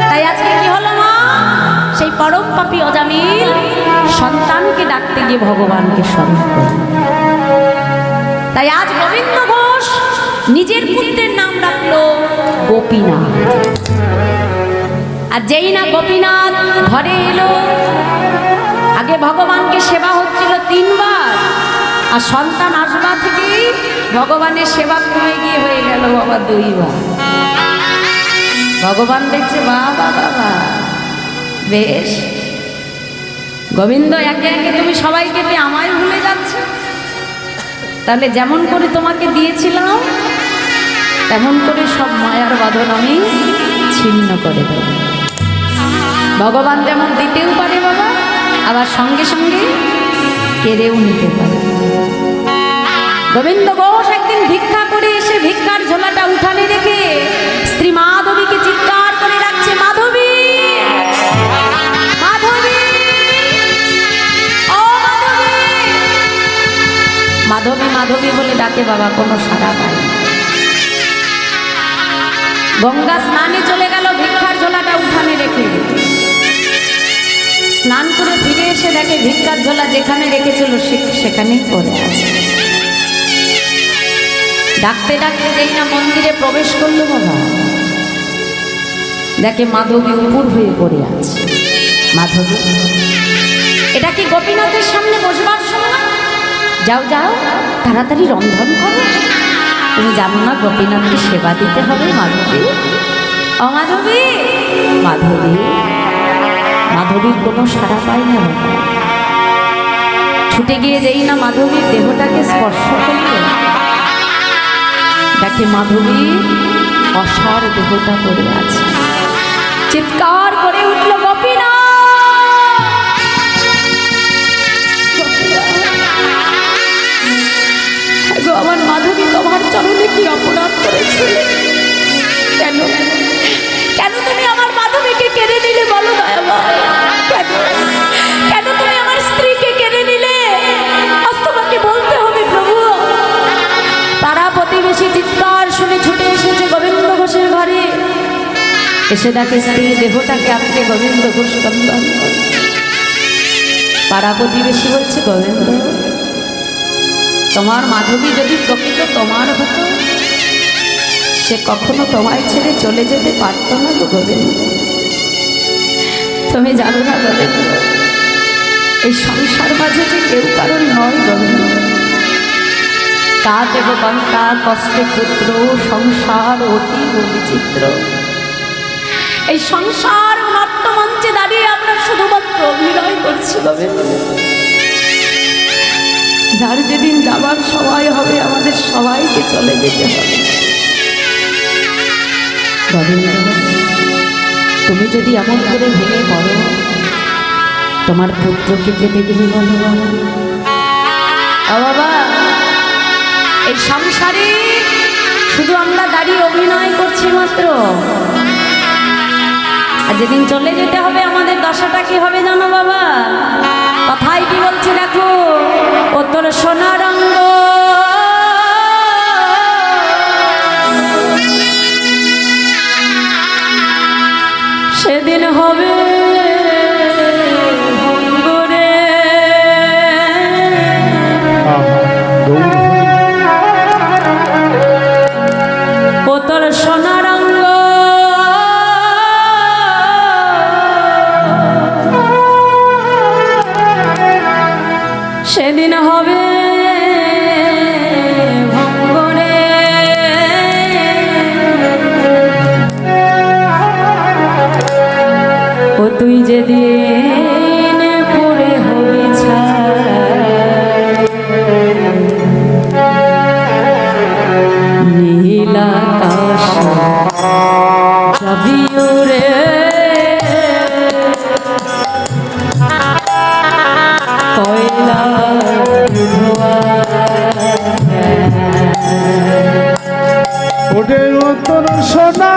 তাই আজকে কি হলো মা? সেই পরম পাপী অজামিল সন্তানকে ডাকতে গিয়ে ভগবানকে স্মরণ করল। তাই আজ গোবিন্দ ঘোষ নিজের পুত্রের নাম রাখলো গোপীনাথ। আর যেই না গোপীনাথ ঘরে এলো, আগে ভগবানকে সেবা হচ্ছিল 3 বার, আর সন্তান আসবা থেকেই ভগবানের সেবা কমে গিয়ে হয়ে গেল বাবা 2 বার। ভগবান দেখছে বাবা বাবা বেশ, গোবিন্দ একে একে তুমি সবাইকে পেয়ে আমায় ভুলে যাচ্ছে। তাহলে যেমন করে তোমাকে দিয়েছিলাম তেমন করে সব মায়ার বাঁধন আমি ছিন্ন করে দেব। ভগবান যেমন দিতেও পারে বাবা, আবার সঙ্গে সঙ্গে কেড়েও নিতে পারে। গোবিন্দ ঘোষ একদিন ভিক্ষা করে এসে ভিক্ষার ঝোলাটা উঠানে রেখে স্ত্রী মাধবীকে চিৎকার করে রাখছে, মাধবী, মাধবী, ও মাধবী। মাধবী মাধবী বলে ডাকে বাবা, কোনো সাড়া পায় না। গঙ্গা স্নানে চলে গেল ভিক্ষার ঝোলাটা উঠানে রেখে। স্নান করে ফিরে এসে দেখে ভিক্ষার ঝোলা যেখানে রেখেছিল সেখানেই পড়ে আছে। ডাকতে ডাকতে যেই না মন্দিরে প্রবেশ করলো বাবা, দেখে মাধবী উপর হয়ে পড়ে আছে। মাধবী, এটা কি গোপীনাথের সামনে বসবার সময়? যাও যাও তাড়াতাড়ি রন্ধন করো। তুমি জানো না গোপীনাথকে সেবা দিতে হবে? মাধবী, ও অমাধবী, মাধবী, মাধবীর কোনো সাড়া পায় না বাবা। ছুটে গিয়ে যেই না মাধবীর দেহটাকে স্পর্শ করল, দেখে মাধবী অসার দেহটা পড়ে আছে। চিৎকার করে উঠল গোপীনা, গো আমার মাধবী, তোমার চরণে কি অপরাধ করেছিলে? কেন কেন তুমি আমার মাধবীকে কেড়ে নিলে বলো দয়াময়? কেন কেন তুমি আমার স্ত্রীকে কেড়ে নিলে? আজ তোমাকে বলতে হবে প্রভু। তারা প্রতিবেশী চিৎকার শুনে ছুটে এসেছে গোবিন্দ ঘোষের ঘরে। এসে দেখে স্ত্রী দেহটাকে আঁকড়ে গোবিন্দ ঘোষ কান্দান করে। পাড়া প্রতিবেশী বলছে, গোবিন্দ, তোমার মাধবী যদি প্রকৃত তোমার হতো, সে কখনো তোমায় ছেড়ে চলে যেতে পারত না গো গোবিন্দ। তুমি জানো না গোবিন্দ, এই সংসার মাঝে যে কেউ কারণ নয় গোবিন্দ। তা দেব কন্তা কষ্টে পুত্র, সংসার অতি বিচিত্র। এই সংসার নাট্যমঞ্চে দাঁড়িয়ে আমরা শুধুমাত্র অভিনয় করছি গোবিন্দ। যার যেদিন যাবার সময় হবে, আমাদের সবাইকে চলে যেতে হবে গোবিন্দ। তুমি যদি এমন করে ভেঙে পড়ো, তোমার পুত্রকে কে দেখবি বলো বাবা? এই সংসারে শুধু আমরা দাঁড়িয়ে অভিনয় করছি মাত্র। আর যেদিন চলে যেতে হবে, আমাদের দশাটা কি হবে জানো বাবা? কথাই কি বলছি দেখো, ও তোর সোনার অঙ্গ সেদিন হবে ভঙ্গ রে। ও তোর সোনার অঙ্গ সেদিন হবে ভঙ্গ রে। ও তুই যেদিন পড়ে হবি নীল আকাশ যাবি রে, কয়লা ওঠে তোর সোনা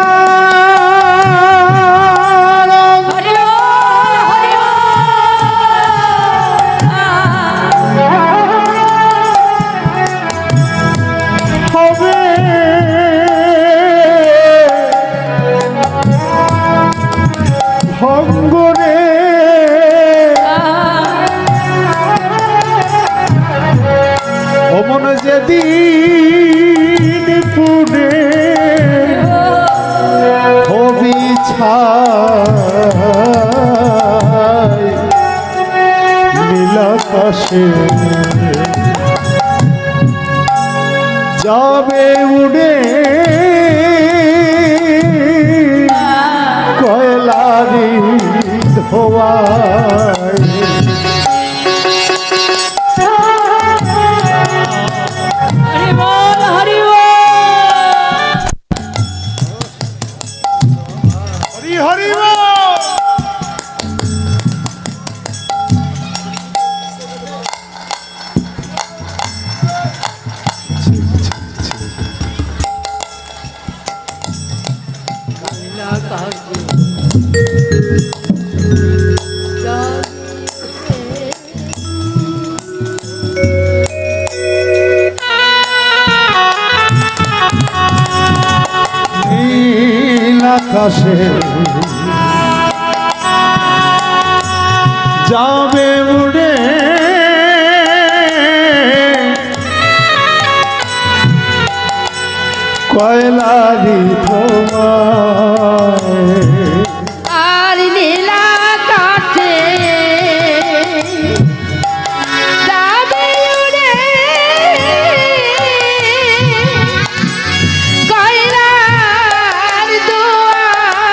হবে ভঙ্গ রে। ও মন যেদিন পুরে হবি ছাই নীল আকাশে যাবে উড়ে কয়লারি ধোয়ায়। হরি বল, হরি বল। হরি হরি বল। নীল আকাশে যাবে উড়ে কয়লারি তোমায়। আর নীলা কাঠে যাবে উড়ে কয়লার দুয়ার।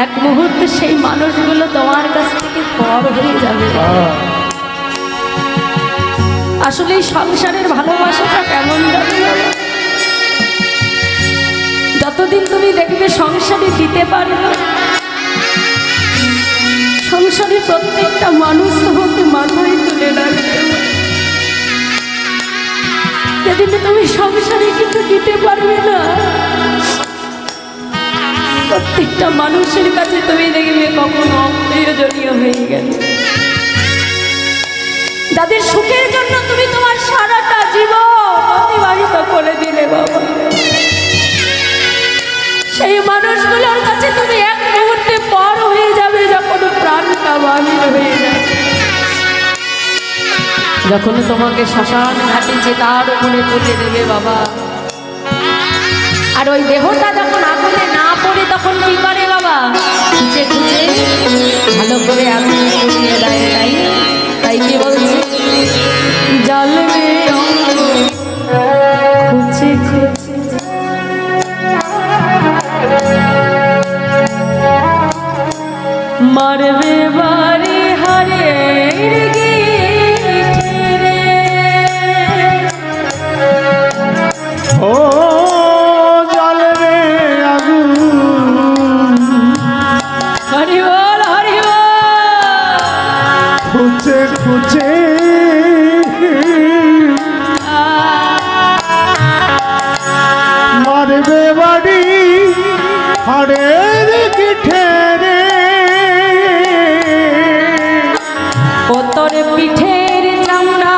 এক মুহূর্তে সেই মানুষগুলো তোমার কাছ থেকে পর হয়ে যাবে। আসলে এই সংসারের ভালোবাসাটা কেমন জানো বাবা? যতদিন তুমি দেখবে সংসারে দিতে পারবে, সংসারে প্রত্যেকটা মানুষ তোমাকে মাথায় তুলে রাখবে। যেদিন তুমি সংসারে কিছু দিতে পারবে না, প্রত্যেকটা মানুষের কাছে তুমি দেখবে কখনো অপ্রয়োজনীয় হয়ে গেল। যাদের সুখের জন্য তুমি তোমার সারাটা জীবন অতিবাহিত করে দিলে বাবা, সেই মানুষগুলোর কাছে তুমি এক মুহূর্তে পর হয়ে যাবে যখন প্রাণটা বাহির হয়ে যাবে। যখন তোমাকে শ্মশান ঘাটে তার উপরে তুলে দেবে বাবা, আর ওই দেহটা যখন আগুনে না পড়ে তখন কি করে বাবা? খুঁজে খুঁজে ভালো করে আগুনে পুড়িয়ে দেয়। তাই তাই কি বলছে? জ্বলবে খুঁজে খুঁজে মারবে বাড়ি হারে ও জলে আগুন, হরি বল হরি বল। খুঁজে খুঁজে মারবে বাড়ি হাড়ের পিঠে রে, ও তোর পিঠের চামড়া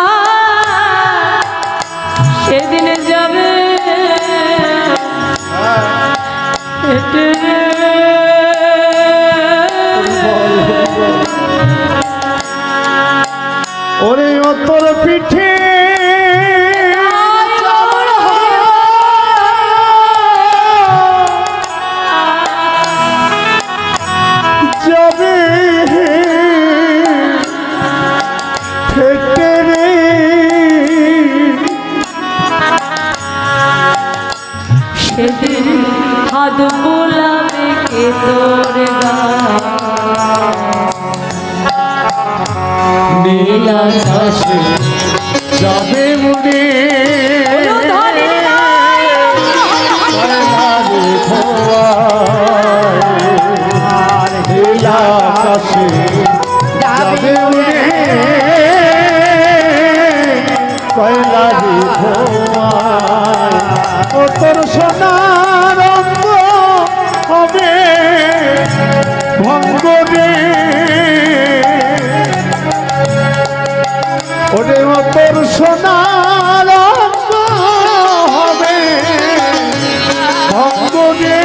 সেদিন যাবে হেঁটে রে। ওরে ও তোর পিঠে যাবে ফেটে রে, সেদিন হাত বোলাবে কে তোর নীল আকাশে যাবে মনে নীল আকাশে যাবে মনে কয়লারি ধোঁয়ায়, ও তোর সোনার রঙ্গ হবে ভঙ্গ রে, ওরে ও তোর সোনার রঙ্গ হবে ভঙ্গ রে,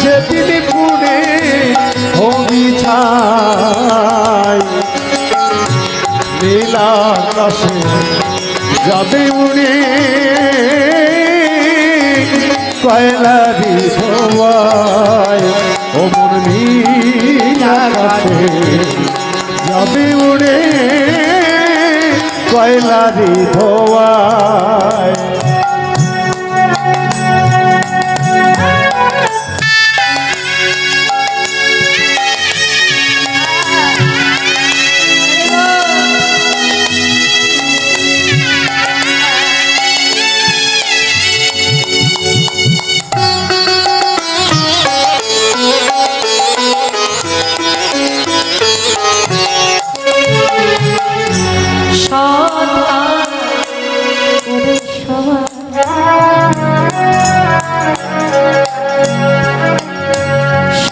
যেদিন পুড়ে হবি ছাই নীল আকাশে যাবে উড়ে কয়লারি ধোঁয়ায়, ও মোর নীল আকাশে যাবে উড়ে কয়লারি ধোঁয়ায়।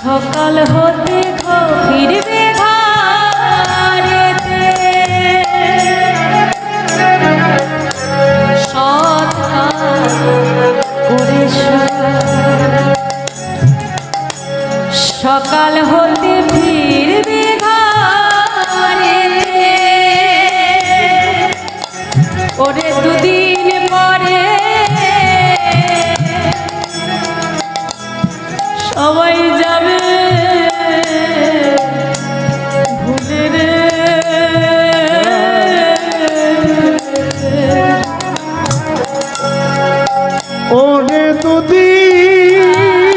সকাল হতে ফিরবে ঘরেতে, সৎ করে সকাল হতে ফিরবে ঘরেতে, ওরে দুদিন পরে সবাই যাবে ভুলে রে। ওরে দুদিন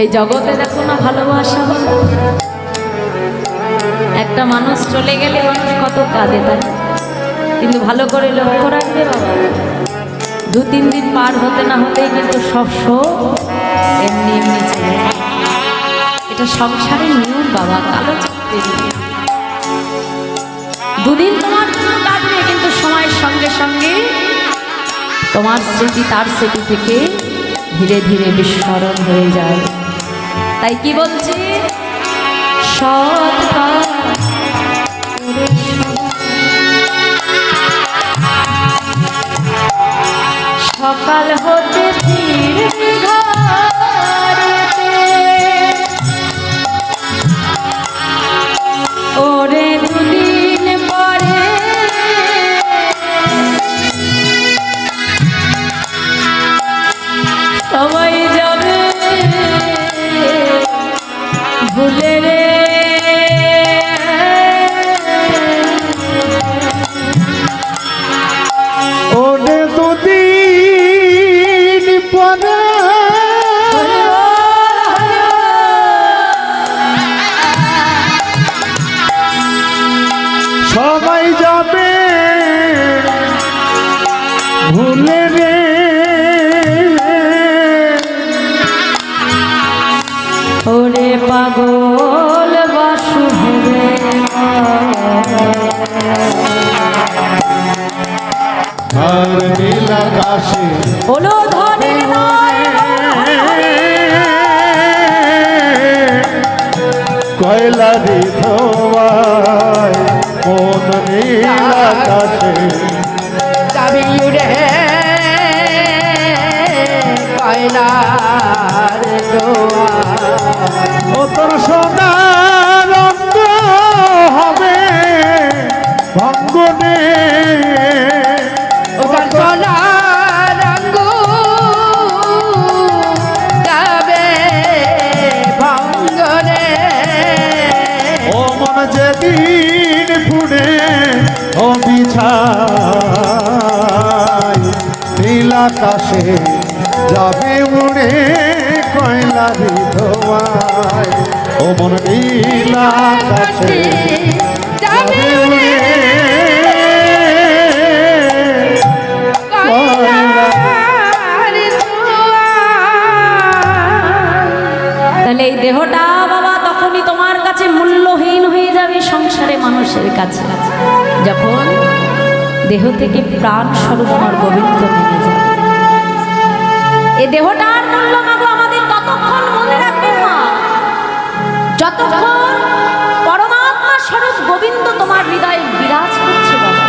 এই জগতে দেখো না ভালোবাসা বলে। একটা মানুষ চলে গেলে মানুষ কত কাঁদে, তাই কিন্তু ভালো করে লক্ষ্য রাখবে বাবা, 2-3 দিন পার হতে না হতেই কিন্তু সব শোক এমনি এমনি চলে যায়। এটা সংসারের নিয়ম বাবা, কালো চক্রের নিয়ম। 2 দিন তোমার কাটবে, কিন্তু সময়ের সঙ্গে সঙ্গে তোমার স্মৃতি তার স্মৃতি থেকে ধীরে ধীরে বিস্মরণ হয়ে যায়। তাই কি বলছি, সৎ কাজ করে সকাল হতে ফিরবি ঘরেতে, ওরে 2 দিন পরে সবাই যাবে ভুলে রে। ওরে 2 দিন পরে সবাই যাবে ভুলে রে। ওরে পাগল বাসু ভেবে আর নীল আকাশে হলো ধনের কয়লারি ধোয়ায় মন নীল আকাশে যাবি উড়ে কয়লার দোয়া, ও তোর সোনার রঙ হবে ভঙ্গনে। ওখান সোনার রঙ যাবে ভঙ্গরে। ও মন যেদিন ফুড়ে ও বিছাই নীল আকাশে যাবে উড়ে কয়লারি ধোয়ায়। ও মন নীল আকাশে যাবে উড়ে কয়লার দোয়া। তাহলে এই দেহটা বাবা তখনই তোমার কাছে মূল্যহীন হয়ে যাবে সংসারে মানুষের কাছে, যখন দেহ থেকে প্রাণ স্বরূপ আমার গোবিন্দ নেমে যাবে। এই দেহটার মূল্য মাগো আমাদের ততক্ষণ মনে রাখবেন মা, যতক্ষণ পরমাত্মা স্বরূপ গোবিন্দ তোমার হৃদয়ে বিরাজ করছে বাবা।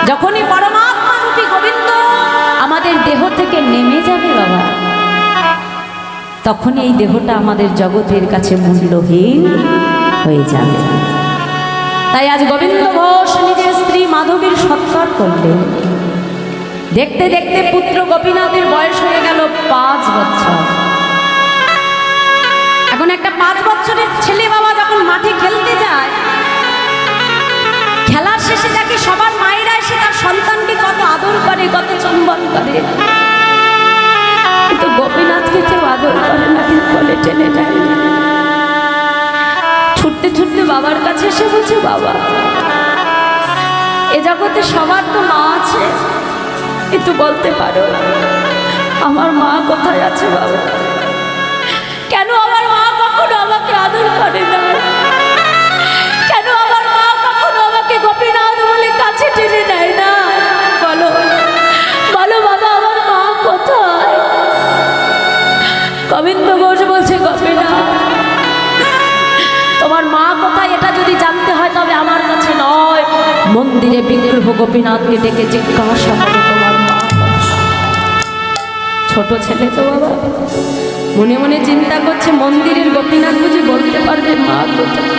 যখনই পরমাত্মা রূপী গোবিন্দ আমাদের দেহ থেকে নেমে যাবে বাবা, তখনই এই দেহটা আমাদের জগতের কাছে মূল্যহীন হয়ে যাবে। তাই আজ গোবিন্দ ঘোষ নিজের স্ত্রী মাধবীর সৎকার করলেন। দেখতে দেখতে পুত্র গোপীনাথের বয়স হয়ে গেল 5 বছর। এখন একটা 5 বছরের ছেলে বাবা যখন মাঠে খেলতে যায়, খেলার শেষে দেখে সবার মায়েরা এসে তার সন্তানকে কত আদর করে, কত চুম্বন করে, কিন্তু গোপীনাথকে কেউ আদর করে না, কেউ কোলে টেনে যায়। ছুটতে ছুটতে বাবার কাছে এসে বলছে, বাবা এ জগতে সবার তো মা আছে, কিন্তু বলতে পারো আমার মা কোথায় আছে বাবা? কেন আমার মা কখনো আমাকে আদর করে না? কেন আমার মা কখনো আমাকে গোপীনাথ বলে কাছে টেনে নেয় না? বলো বলো বাবা, আমার মা কোথায়? গোবিন্দ ঘোষ বলছে, গোপীনাথ তোমার মা কোথায় এটা যদি জানতে হয় তবে আমার কাছে নয়, মন্দিরে বিগ্রহ গোপীনাথকে ডেকে জিজ্ঞাসা করো তোমার মা কোথায়। ছোট ছেলে তো বাবা মনে মনে চিন্তা করছে, মন্দিরের গোপীনাথ বুঝি বলতে পারবে মা কোথায়?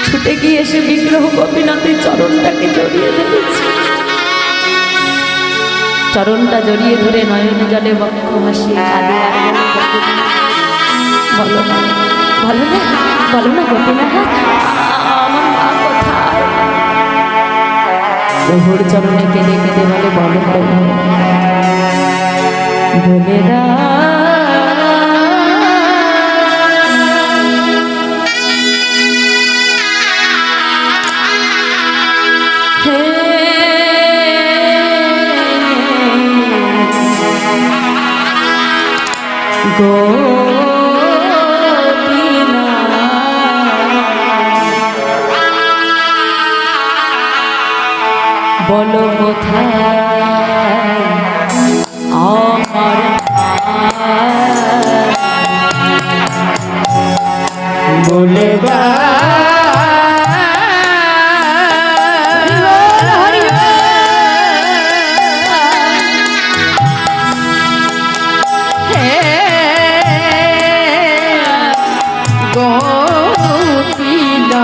ছুটে গিয়ে এসে বিগ্রহ গোপীনাথের চরণটাকে জড়িয়ে ধরেছে। চরণটা জড়িয়ে ধরে নয়নে জলে বক্ষ ভাসিয়ে কাঁদে আর বলো না, বলো না, বলো না গোপীনাথ আমার মা কোথায়? প্রভুর চরণে কেঁদে কেঁদে বলে, বলো প্রভু বলে দাও হে গোপীনা বলো কোথায় আমার বলে গোপীনা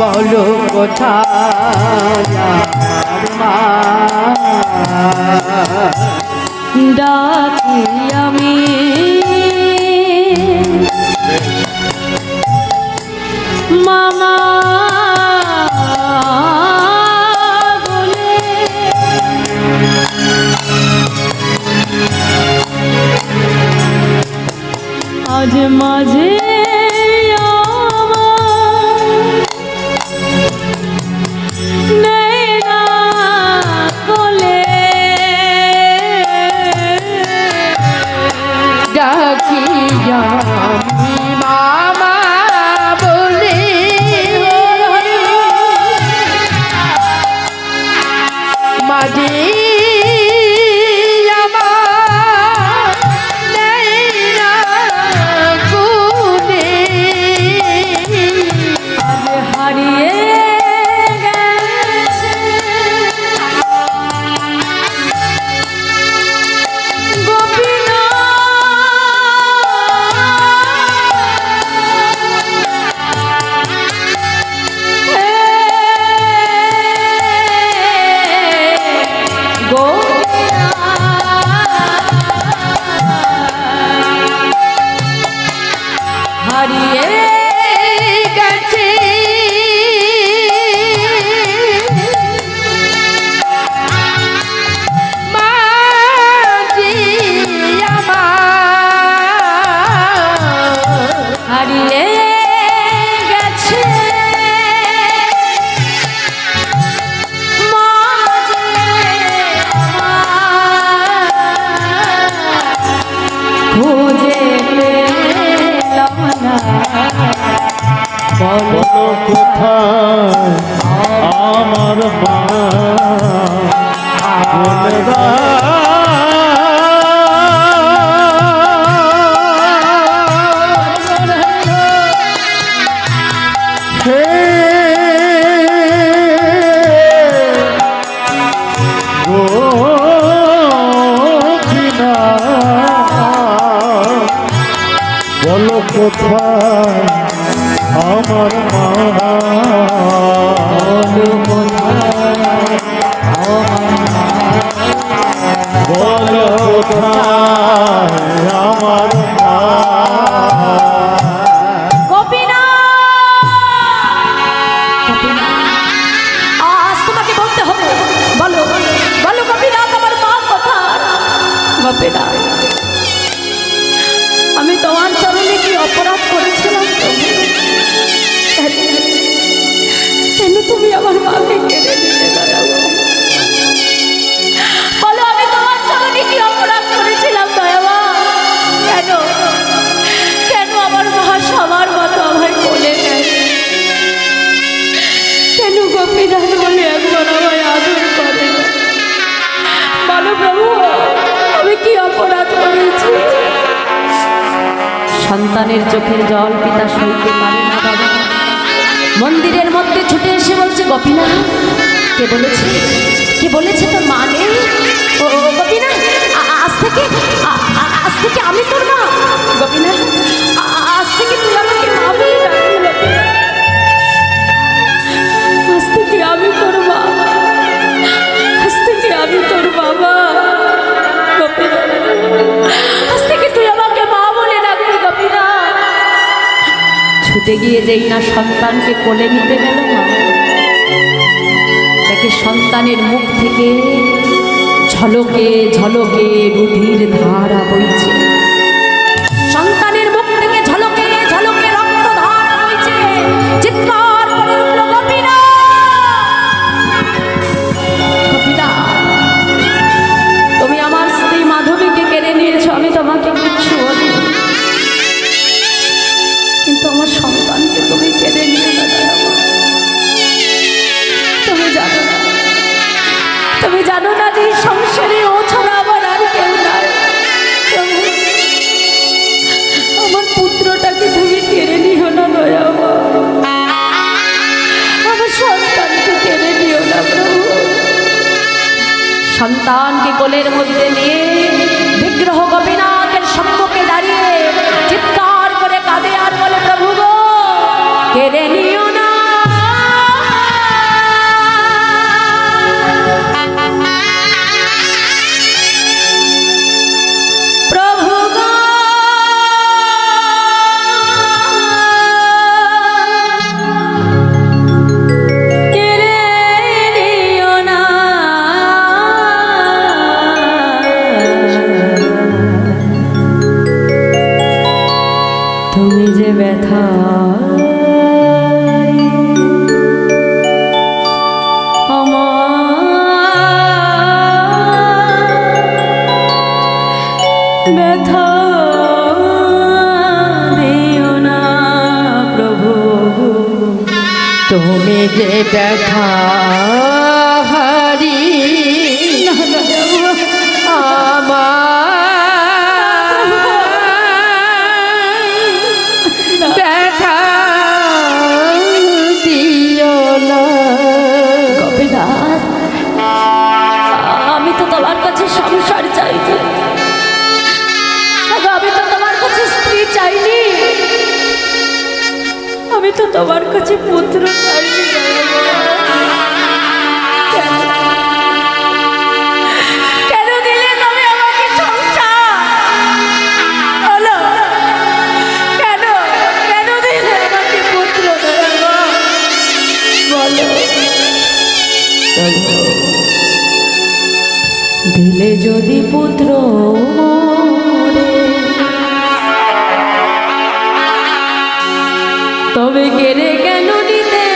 বলো কোথায় আমার মা ডাকি আমি মামা বলে আজ মাঝে ডাকি আমি মামা বলে মাঝে আমার নেই না কোনে আজ হারিয়ে গেছে গোপীনা হারিয়ে গেছে মাঝি আমার হারিয়ে গেছে খুঁজে পেলাম না বলো বলো কোথায় আমার মা বলে হে গোপীনা বলো কোথায় আমার মা বলো কোথায় আমার মা গোপীনা আজ তোমাকে বলতে হবে বলো বলো গোপীনা তোমার মা কোথায় গোপীনা আমি তোমার চরণে কি অপরাধ করেছিলাম প্রভু? কেন তুমি আমার মাকে কেড়ে নিলে দয়াবান? বলো আমি তোমার চরণে কি অপরাধ করেছিলাম দয়াবান? কেন কেন আমার মা সবার মতো আমায় কোলে নেয়? কেন গোপীনাথ বলে একবার আমায় আদর করে না? বলো প্রভু আমি কি অপরাধ করেছি? সন্তানের চোখের জল পিতা সইতে পারে না বাবা। মন্দিরের মধ্যে ছুটে এসে বলছে গোপীনা কে বলেছে তোর মা নেই? ও গোপীনা আজ থেকে আমি তোর মা। গোপীনা আজ থেকে তুই আমাকে মা বলে ডাকবি গোপীনা। আজ থেকে আমি তোর মা, আজ থেকে আমি তোর বাবা গোপীনা। আজ থেকে তুই আমাকে মা বলে ডাকবি গোপীনা। ছুটে গিয়ে যেই না সন্তানকে কোলে নিতে গেল মা, তাকে সন্তানের মুখ থেকে ঝলকে ঝলকে রুধির ধারা বইছে, সন্তানের মুখ থেকে ঝলকে ঝলকে রক্ত ধারা বইছে। চিৎকার করে উঠল গোপীনাথ, গোপীনাথ, তুমি আমার স্ত্রী মাধবীকে কেড়ে নিয়েছো, আমি তোমাকে কিচ্ছু বলি, কিন্তু আমার সন্তানকে তুমি কেড়ে নিয়ে গেলে। তুমি জানো না, তুমি জানো না যে সংসারে ও ছাড়া আমার আর কেউ নাই। প্রভু, আমার পুত্রটাকে তুমি কেড়ে নিও না দয়া, আমার সন্তানকে কেড়ে নিও না প্রভু। সন্তানকে কোলের মধ্যে নিয়ে বিগ্রহ গোপীনাথের সম্মুখে দাঁড়িয়ে চিৎকার করে কাঁদে আর বলে, প্রভু গো, কেড়ে নিও না। তুমি যে ব্যথা ব্যথা দিও না প্রভু, তুমি যে ব্যথা হারি আমার ব্যথা দিও না। গোপীনাথ, আমি তো তোমার কাছে সংসার চাইছি, আমি তো তোমার কাছে স্ত্রী চাইনি, আমি তো তোমার কাছে পুত্র চাইনি। কেন দিলে তুমি আমাকে সংসার? বলো, কেন কেন দিলে আমাকে পুত্র? বলো, দিলে যদি পুত্র মোরে, তবে কেড়ে কেন নিতে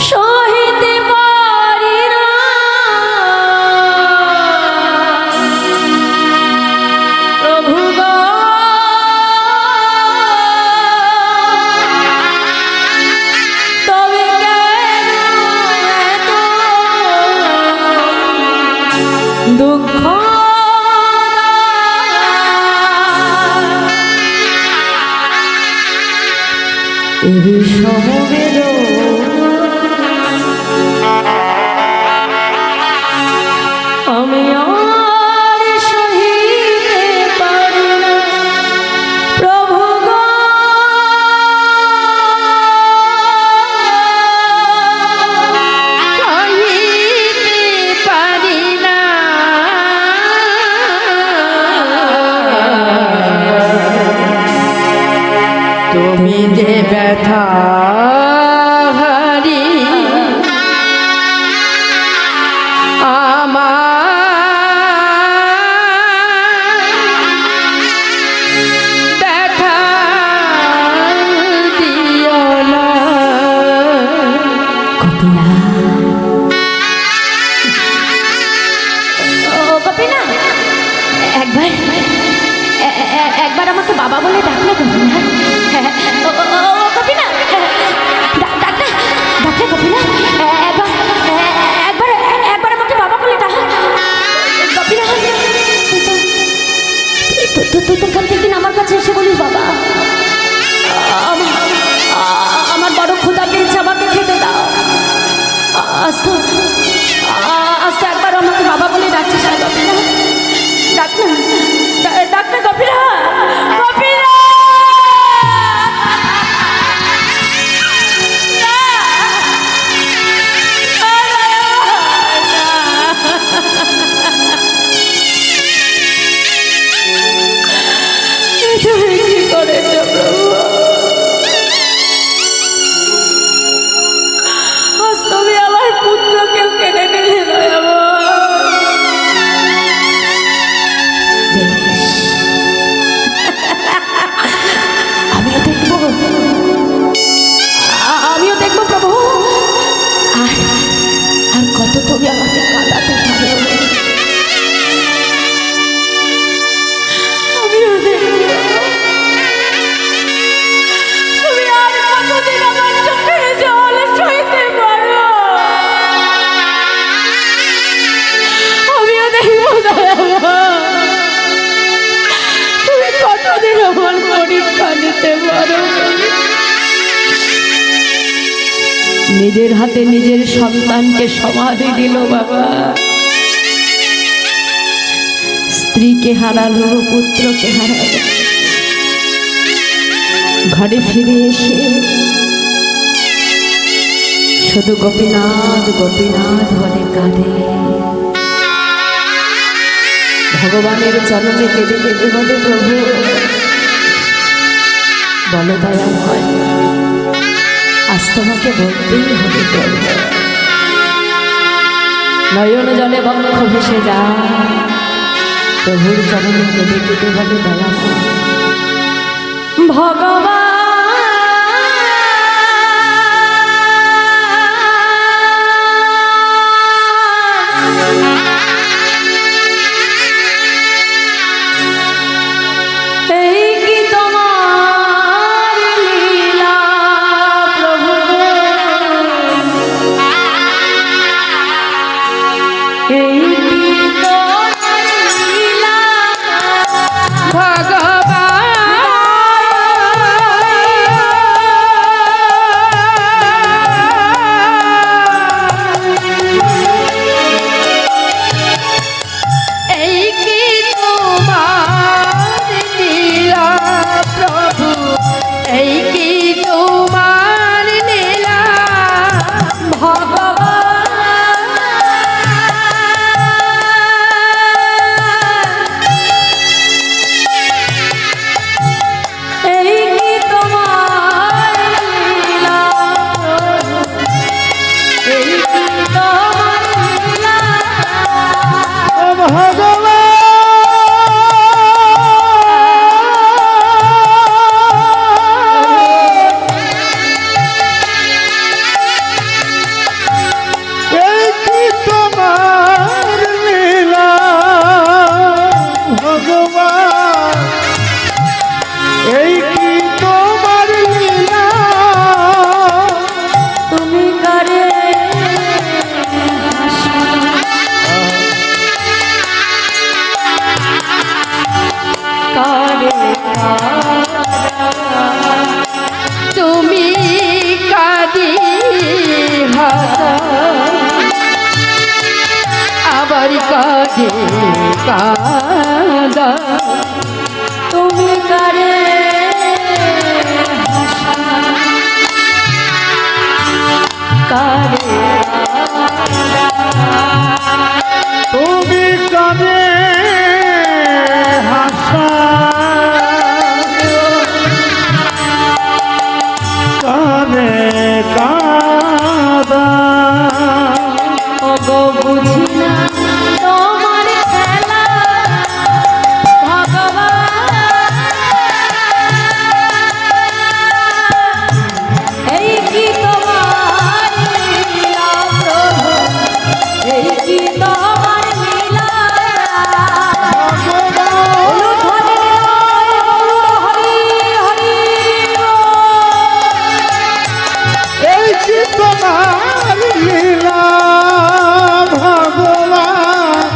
সহিতে পারি না প্রভু গো, তবে কেন এত দুঃখ? এ বিষমের আমি আর সহিতে পারি না প্রভু গো, সহিতে পারি না। তুমি যে ব্যথা হারি আমার ব্যথা দিও না। গোপীনাথ, একবার একবার আমাকে বাবা বলে ডাকলে গোপীনাথ। গোপীনাথ, ডাকলে গোপীনাথ, একবার একবার আমাকে বাবা বলে ডাক গোপীনাথ। তুই তো প্রত্যেকদিন আমার কাছে এসে বলিস, বাবা আমার বড় ক্ষুধা পেয়েছে, আমাকে খেতে দাও। আজ তো একবার আমাকে বাবা বলে ডাকছিস না গোপীনাথ? ডাক না, ডাক না গোপীনাথ, গোপীনাথ। করতে পারো। নিজের হাতে নিজের সন্তানকে সমাধি দিল বাবা, স্ত্রীকে হারালো, পুত্রকে হারালো। ঘরে ফিরে এসে শুধু গোপীনাথ গোপীনাথ বলে কাঁদে। ভগবানের চরণে কেঁদে কেঁদে বলে, প্রভু বলো দয়া হয়, আজ তোমাকে বলতেই হবে প্রভু। নয়ন জলে বক্ষ ভেসে যা, প্রভুর চরণে কেঁদে কেঁদে বলে দয়া হয় ভগবান। কাঁদা তুমি কারে কারে তুমি কানে হাসা কানে কাদা ওগো বুঝি না তোমার খেলা ভগবান। এই কি তোমার লীলা প্রভু, এই কি তোমার লীলা। হরি হরি এই কি তোমার লীলা ভগবান,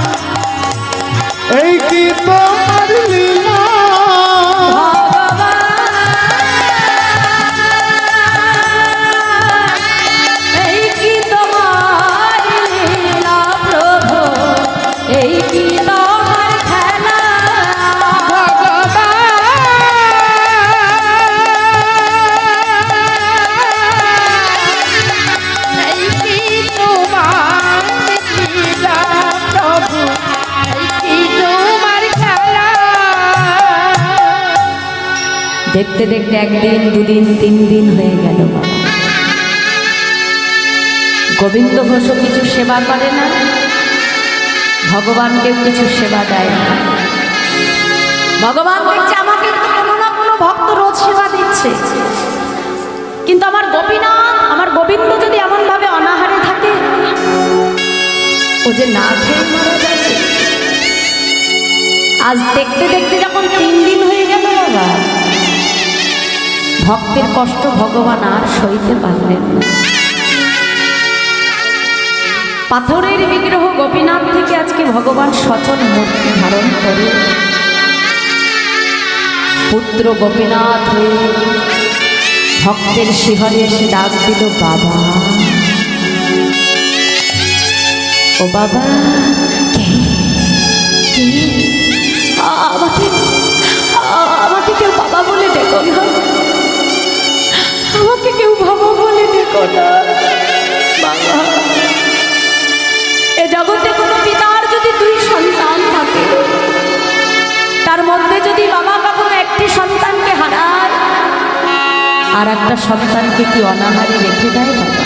এই কি তোমার লীলা এই কি তোমার লীলা প্রভু, এই কি তোমার খেলা। এই কি তোমার লীলা প্রভু, এই কি তোমার খেলা। দেখতে দেখতে একদিন দুদিন তিন দিন হয়ে গেল বাবা। গোবিন্দ ঘোষ কিছু সেবা করে না, ভগবানকে কিছু সেবা দেয় না। ভগবান দেখছে আমাকে কোনো না কোনো ভক্ত রোজ সেবা দিচ্ছে, কিন্তু আমার গোপীনাথ আমার গোবিন্দ যদি এমন ভাবে অনাহারে থাকে, ও যে না খেয়ে মারা যাবে। আজ দেখতে দেখতে যখন 3 দিন হয়ে গেল বাবা, ভক্তের কষ্ট ভগবান আর সইতে পারলেন না। পাথরের বিগ্রহ গোপীনাথ থেকে আজকে ভগবান সচল মূর্তি ধারণ করে পুত্র গোপীনাথ হয়ে ভক্তের শিহরে এসে ডাক দিল, বাবা। ও বাবা, কে কে? আমাকে আমাকে কেউ বাবা বলে ডেকো না, আমাকে কেউ বাবা বলে ডেকো না বাবা। এ জগতে কোনো পিতার যদি দুই সন্তান থাকে, তার মধ্যে যদি বাবা কখনো একটি সন্তানকে হারায়, আর একটা সন্তানকে কি অনাহারে রেখে দেয় বাবা?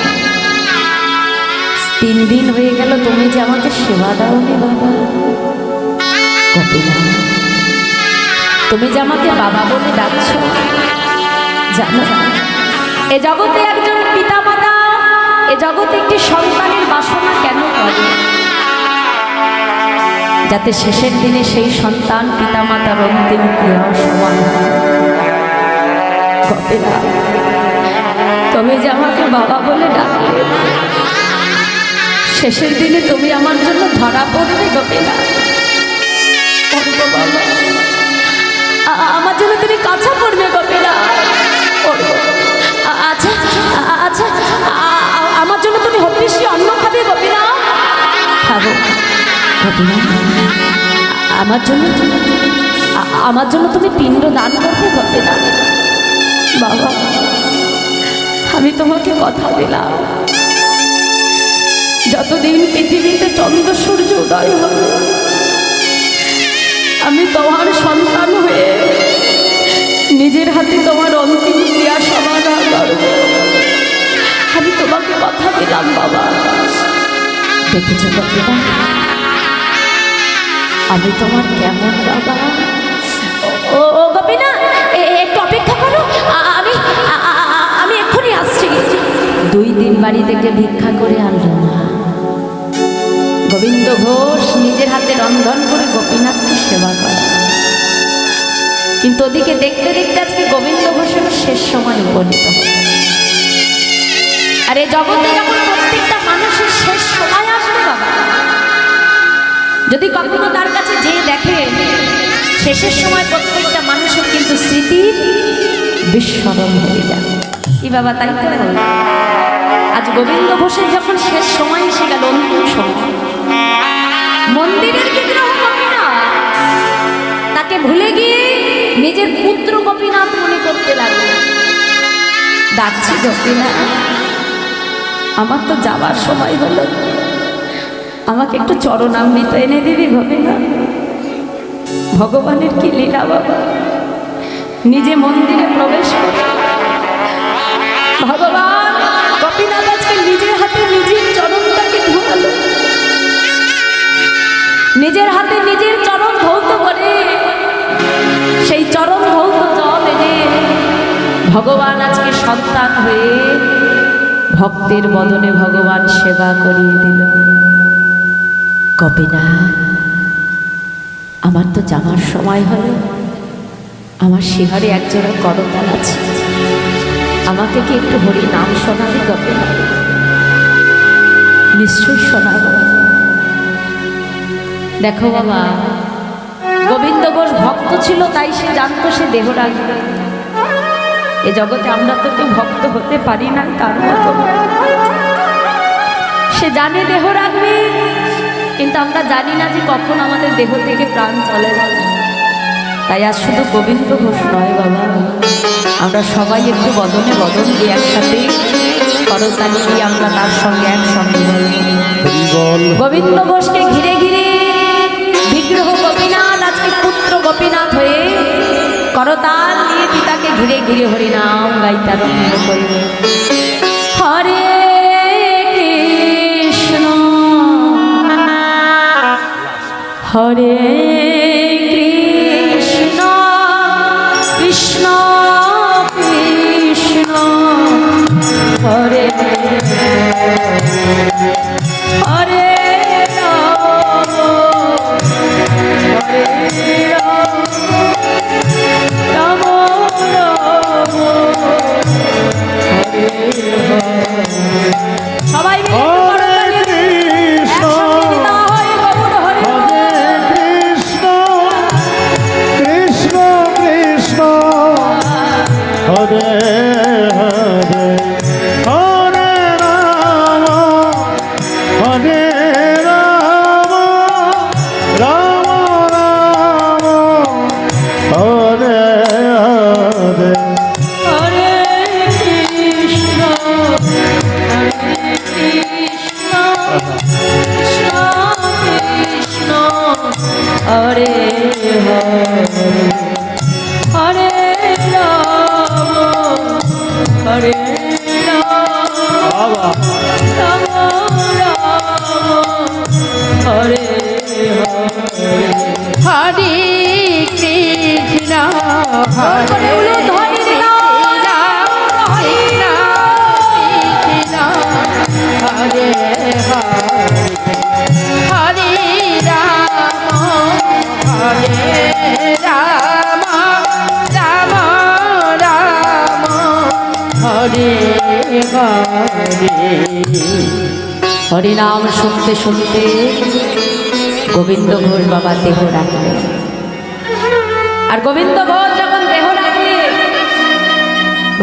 3 দিন হয়ে গেল তুমি যে আমাকে সেবা দাওনি বাবা। গোপীনাথ, তুমি যে আমাকে বাবা বলে ডাকছো, জানো এ জগতে একজন পিতা মাতা এ জগতে একটি সন্তানের বাসনা কেন করে? যাতে শেষের দিনে সেই সন্তান পিতা মাতার অন্তিম ক্রিয়া সমান হয়। গোপীনাথ, তুমি যে আমাকে বাবা বলে ডাকলে, শেষের দিনে তুমি আমার জন্য ধরা পড়বে গোপীনাথ। বাবা, আমার জন্য তুমি কাছা পড়বে গোপীনাথ। আচ্ছা আচ্ছা, আমার জন্য তুমি হবিষ্যি অন্ন খাবে গোপীনাথ। খাবো গোপীনাথ। আমার জন্য তুমি পিণ্ড দান করবে গোপীনাথ। বাবা, আমি তোমাকে কথা দিলাম, যতদিন পৃথিবীতে চন্দ্র সূর্য উদয় হবে, আমি তোমার সন্তান হয়ে নিজের হাতে তোমার অন্তিম ক্রিয়া সমাধান করব। আমি তোমাকে কথা দিলাম বাবা। দেখেছো গোপীনাথ, আমি তোমার কেমন বাবা? ও গোপীনাথ, একটু অপেক্ষা করো, আমি এক্ষুনি আসছি। 2 দিন বাড়ি থেকে ভিক্ষা করে আনলো না। গোবিন্দ ঘোষ নিজের হাতে রন্ধন করে গোপীনাথকে সেবা করে, কিন্তু ওদিকে দেখতে দেখতে আজকে গোবিন্দ ঘোষের শেষ সময় উপনীত হয়। আর এই জগতে যখন প্রত্যেকটা মানুষের শেষ সময় আসবে বাবা, যদি কখনো তার কাছে যেয়ে দেখে শেষের সময় প্রত্যেকটা মানুষের কিন্তু স্মৃতির বিস্মরণ হয়ে যায়। কি বাবা, তাই তো? আজ গোবিন্দ ঘোষের যখন শেষ সময় এসে গেল, অন্তিম সময়, মন্দিরের বিগ্রহ গোপীনাথ তাকে ভুলে গিয়ে নিজের পুত্র গোপীনাথ মনে করতে লাগলো। ডাকছি গোপীনাথ, আমার তো যাওয়ার সময় হলো, আমাকে একটু চরণামৃত এনে দিবি গোপীনাথ। ভগবানের কি লীলা বাবা, নিজে মন্দিরে প্রবেশ করে ভগবান গোপীনাথ আজকে নিজের হাতে নিজের চরণটাকে ধোয়ালো, নিজের হাতে নিজের চরণ ধৌত করে সেই চরণ ধৌত জল এনে ভগবান আজকে সন্তান হয়ে ভক্তের বদনে ভগবান সেবা করিয়ে দিল। গোপীনাথ, আমার তো যাওয়ার সময় হলো, আমার শিহরে একজোড়া করতাল আছে, আমাকে কি একটু হরি নাম শোনাবে গোপীনাথ? নিশ্চয়ই শোনাবো। দেখো বাবা, গোবিন্দ ঘোষ ভক্ত ছিল, তাই সে জানতো সে দেহ রাখবে। এ জগতে আমরা তো কেউ ভক্ত হতে পারি না তার মতো। সে জানে দেহ রাখবে, কিন্তু আমরা জানি না যে কখন আমাদের দেহ থেকে প্রাণ চলে যাবে। তাই আজ শুধু গোবিন্দ ঘোষ নয় বাবা, আমরা সবাই একটু বদনে বদন দিয়ে একসাথে করতালি দিয়ে আমরা তার সঙ্গে একসঙ্গে গোবিন্দ ঘোষকে ঘিরে ঘিরে বিগ্রহ গোপীনাথ আজকে পুত্র গোপীনাথ হয়ে করতাল নিয়ে পিতাকে ঘিরে ঘিরে হরিনাম গাইতে আরম্ভ করবে। হরে কৃষ্ণ হরে কৃষ্ণ কৃষ্ণ কৃষ্ণ হরে হরে রাম হরে রাম রাম রাম হরে হরে। সবাই কৃষ্ণ কৃষ্ণ কৃষ্ণ হরে হরে রাম হরে রাম রাম রাম হরে হরে কৃষ্ণ হরে কৃষ্ণ কৃষ্ণ হরে হরে রাম হরে রাম রাম রাম হরে হরে হরিনাম শুনতে শুনতে গোবিন্দ ঘোষ বাবা দেহ রাখলেন। আর গোবিন্দ ঘোষ যখন দেহ রাখলেন,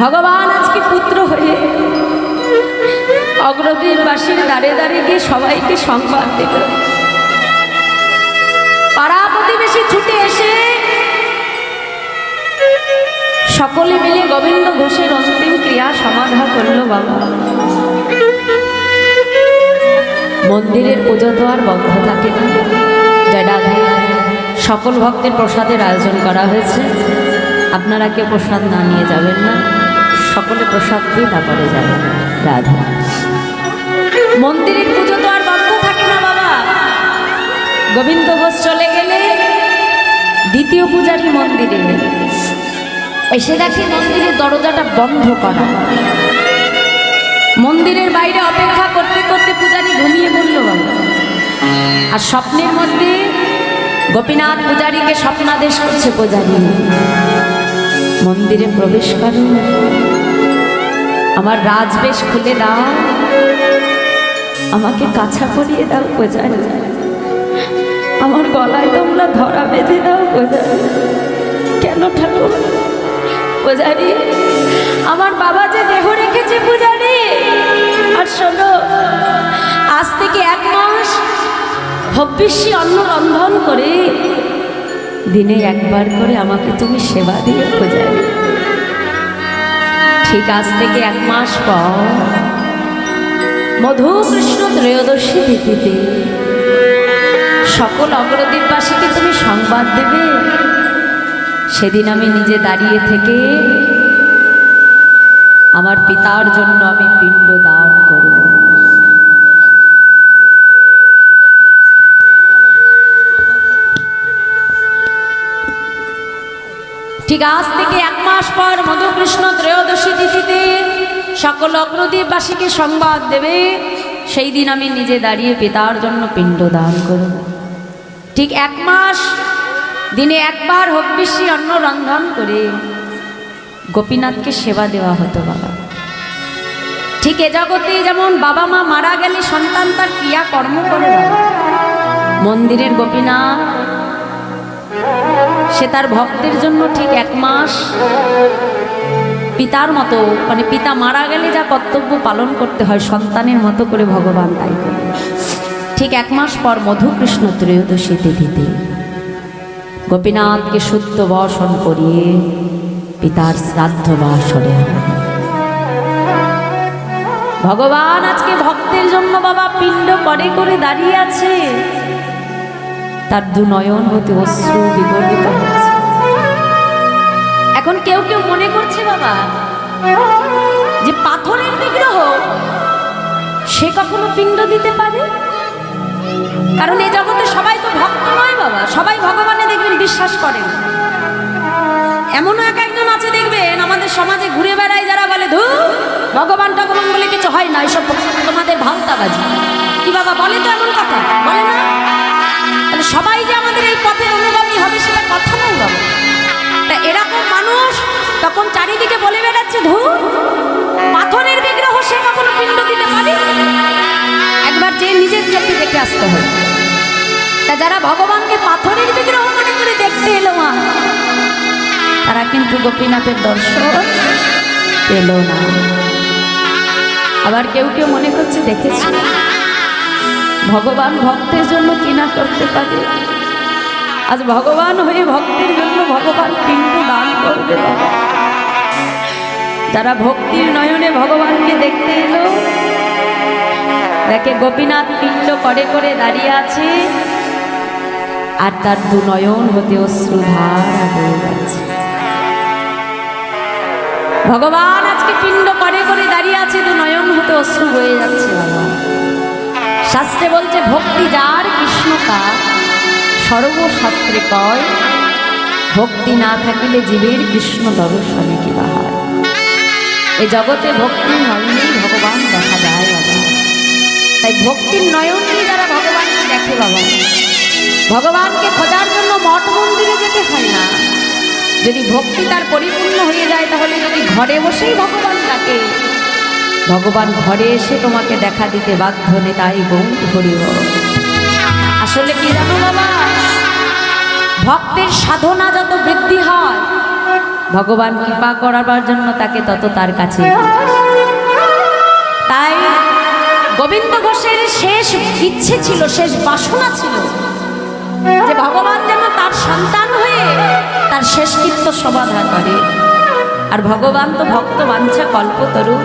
ভগবান আজকে পুত্র হয়ে অগ্রদীর বাসীর দাঁড়ে দাঁড়িয়ে গিয়ে সবাইকে সংবাদ দেবে। পাড়া প্রতিবেশী ছুটে এসে সকলে মিলে গোবিন্দ ঘোষের অন্তিম ক্রিয়া সমাধা করলো। বাবা মন্দিরের পুজো তো আর বন্ধ থাকে না, জয়রাধে। সকল ভক্তের প্রসাদের আয়োজন করা হয়েছে, আপনারা কেউ প্রসাদ না নিয়ে যাবেন না, সকলে প্রসাদ দিয়ে তারপরে যাবেন। রাধা, মন্দিরের পুজো তো আর বন্ধ থাকে না। বাবা গোবিন্দ ঘোষ চলে গেলে দ্বিতীয় পূজারী মন্দিরে এসে দেখে মন্দিরের দরজাটা বন্ধ করা। মন্দিরের বাইরে অপেক্ষা করতে করতে পূজারী ঘুমিয়ে পড়ল। বাবা আর স্বপ্নের মধ্যে গোপীনাথ পূজারীকে স্বপ্নাদেশ করছে, পূজারী মন্দিরে প্রবেশ করো, আমার রাজবেশ খুলে দাও, আমাকে কাছা পরিয়ে দাও পূজারী, আমার গলায় তোমরা ধরা বেঁধে দাও পূজারী। কেন ঠাকুর? পূজারী আমার বাবা যে দেহ রেখেছে পূজারী। আর শোনো, আজ থেকে 1 মাস হব্বিষ্যি অন্ন রন্ধন করে দিনে একবার করে আমাকে তুমি সেবা দিয়ে পূজারী। ঠিক আজ থেকে 1 মাস পর মধু কৃষ্ণ ত্রয়োদশী তিথিতে সকল অগ্রদ্বীপবাসীকে তুমি সংবাদ দেবে। সেদিন আমি নিজে দাঁড়িয়ে থেকে আমার পিতার জন্য আমি পিণ্ড দান করব। ঠিক আজ থেকে 1 মাস পর মধুকৃষ্ণ ত্রয়োদশী তিথিতে সকল অগ্রদ্বীপবাসীকে সংবাদ দেবে, সেই দিন আমি নিজে দাঁড়িয়ে পিতার জন্য পিণ্ড দান করব। ঠিক 1 মাস দিনে একবার হব্বিষ্যি অন্ন রন্ধন করে গোপীনাথকে সেবা দেওয়া হতো। বাবা ঠিক এ জগতে যেমন বাবা মা মারা গেলে সন্তান তার ক্রিয়া কর্ম করে, মন্দিরের গোপীনাথ সে তার ভক্তের জন্য ঠিক 1 মাস পিতার মতো, মানে পিতা মারা গেলে যা কর্তব্য পালন করতে হয় সন্তানের মতো করে ভগবান তাই করে। ঠিক 1 মাস পর মধুকৃষ্ণ ত্রয়োদশী তিথিতে গোপীনাথকে শুদ্ধ বসন করিয়ে পিতার শ্রাদ্ধ বাসরে ভগবান আজকে ভক্তের জন্য বাবা পিণ্ড করে করে দাঁড়িয়ে আছে। তার 2 নয়ন হতে অশ্রু বিগলিত হচ্ছে। এখন কেউ কেউ মনে করছে বাবা যে পাথরের বিগ্রহ সে কখনো পিণ্ড দিতে পারে, কারণ এই জগতে সবাই তো ভক্ত নয় বাবা, সবাই ভগবানে দেখবেন বিশ্বাস করেন। এমনও একজন আছে দেখবেন আমাদের সমাজে ঘুরে বেড়ায় যারা বলে ধু ভগবান টগবান বলে কিছু হয় না, এইসব তোমাদের ভালতাবাজি। কি বাবা বলে তো এমন কথা বলে না? তাহলে সবাই যে আমাদের এই পথের অনুগামী হবে সেটা কথা নয় বাবা। তা এরকম মানুষ তখন চারিদিকে বলে বেড়াচ্ছে ধু পাথরের বিগ্রহ সে কখনো পিণ্ড দিতে পারে? একবার যে নিজের চোখে দেখে আসতে হয়। তা যারা ভগবানকে পাথরের বিগ্রহ মনে করে দেখতে এলো মা, তারা কিন্তু গোপীনাথের দর্শন পেল না। আবার কেউ কেউ মনে করছে দেখেছি ভগবান ভক্তের জন্য কিনা করতে পারে, আজ ভগবান হয়ে ভক্তের জন্য ভগবান পিণ্ড দান করবে। যারা ভক্তির নয়নে ভগবানকে দেখতে এলো, দেখে গোপীনাথ পিণ্ড করে করে দাঁড়িয়ে আছে, আর তার দু নয়ন হতে অশ্রুধারা বয়ে যাচ্ছে। ভগবান আজকে পিণ্ড করে করে দাঁড়িয়ে আছে, দু নয়ন হতে অশ্রু বয়ে যাচ্ছে। বাবা শাস্ত্রে বলছে ভক্তি যার কৃষ্ণ কার, সর্বশাস্ত্রে কয় ভক্তি না থাকিলে জীবের কৃষ্ণ দর্শনে কি বা হয়। এই জগতে ভক্তির নয়নেই ভগবান দেখা যায় বাবা। তাই ভক্তির নয়নেই যারা ভগবানকে দেখে বাবা, ভগবানকে খোঁজার জন্য মঠ মন্দিরে যেতে হয় না। যদি ভক্তি তার পরিপূর্ণ হয়ে যায়, তাহলে যদি ঘরে বসেই ভগবান ডাকে, ভগবান ঘরে এসে তোমাকে দেখা দিতে বাধ্য। নেতাই গৌর হরি বল। আসলে কি জানো বাবা, ভক্তের সাধনা যত বৃদ্ধি হয়, ভগবান কৃপা করাবার জন্য তাকে তত তার কাছে। তাই গোবিন্দ ঘোষের শেষ ইচ্ছে ছিল, শেষ বাসনা ছিল যে ভগবান যেন তার সন্তান হয়ে তার শেষকৃত্য সমাধা করে। আর ভগবান তো ভক্ত বাঞ্ছা কল্পতরু,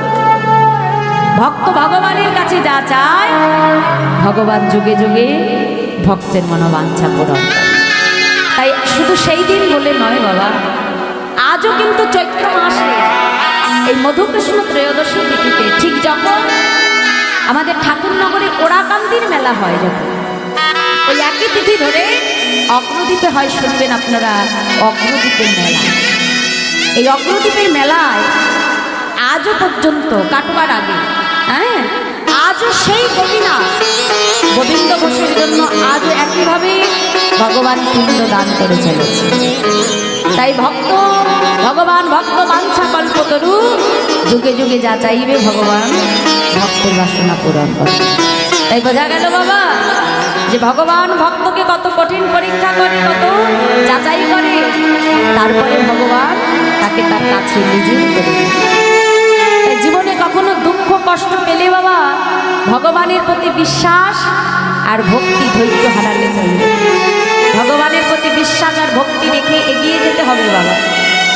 ভক্ত ভগবানের কাছে যা চায় ভগবান যুগে যুগে ভক্তের মনোবাঞ্ছা পূরণ করে। তাই শুধু সেই দিন বলে নয় বাবা, আজও কিন্তু চৈত্র মাসে এই মধুকৃষ্ণ ত্রয়োদশী তিথিতে, ঠিক যখন আমাদের ঠাকুরনগরে ওড়াকান্দির মেলা হয়, যখন ওই একই তিথি ধরে অগ্রদ্বীপে হয়, শুনবেন আপনারা অগ্রদ্বীপের মেলা। এই অগ্রদ্বীপের মেলায় আজও পর্যন্ত কাটবার আগে, হ্যাঁ, আজও সেই গোপীনাথ গোবিন্দ ঘোষের জন্য আজও একইভাবে ভগবান পিণ্ড দান করে চলেছে। তাই ভক্ত ভগবান ভক্ত বাঞ্ছা কল্পতরু, যুগে যুগে যা চাইবে ভগবান ভক্তের বাসনা পূরণ করে। তাই বোঝা গেল বাবা যে ভগবান ভক্তকে কত কঠিন পরীক্ষা করে, কত যাচাই করে, তারপরে ভগবান তাকে তার কাছে নিজে করে। তাই জীবনে কখনো দুঃখ কষ্ট পেলে বাবা, ভগবানের প্রতি বিশ্বাস আর ভক্তি ধৈর্য হারালে চলবে। ভগবানের প্রতি বিশ্বাস আর ভক্তি রেখে এগিয়ে যেতে হবে বাবা।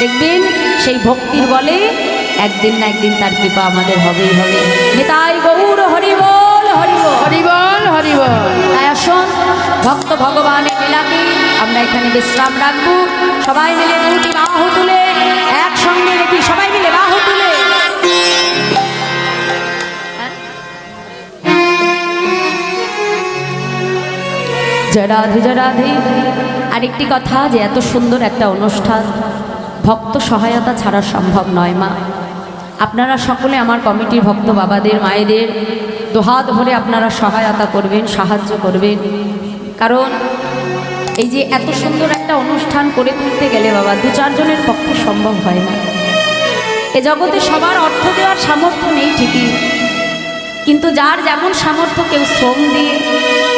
দেখবেন সেই ভক্তির বলে একদিন না একদিন তার কৃপা আমাদের হবেই হবে। নিতাই গৌর হরি বল, হরি বল, হরি বল, হরি বল। তাই আসুন ভক্ত ভগবানের লীলাকে আমরা এখানে বিশ্রাম রাখবো। সবাই মিলে দুটি বাহু তুলে একসঙ্গে রেখি, সবাই মিলে বাহু তুলে জয় রাধে জয় রাধে। আরেকটি কথা, যে এত সুন্দর একটা অনুষ্ঠান ভক্ত সহায়তা ছাড়া সম্ভব নয় মা। আপনারা সকলে আমার কমিটির ভক্ত বাবাদের মায়েদের দুহাত ভরে আপনারা সহায়তা করবেন, সাহায্য করবেন। কারণ এই যে এত সুন্দর একটা অনুষ্ঠান করে তুলতে গেলে বাবা দু চারজনের পক্ষে সম্ভব হয় না। এ জগতে সবার অর্থ দেওয়ার সামর্থ্য নেই ঠিকই, কিন্তু যার যেমন সামর্থ্য, কেউ শ্রম দিয়ে,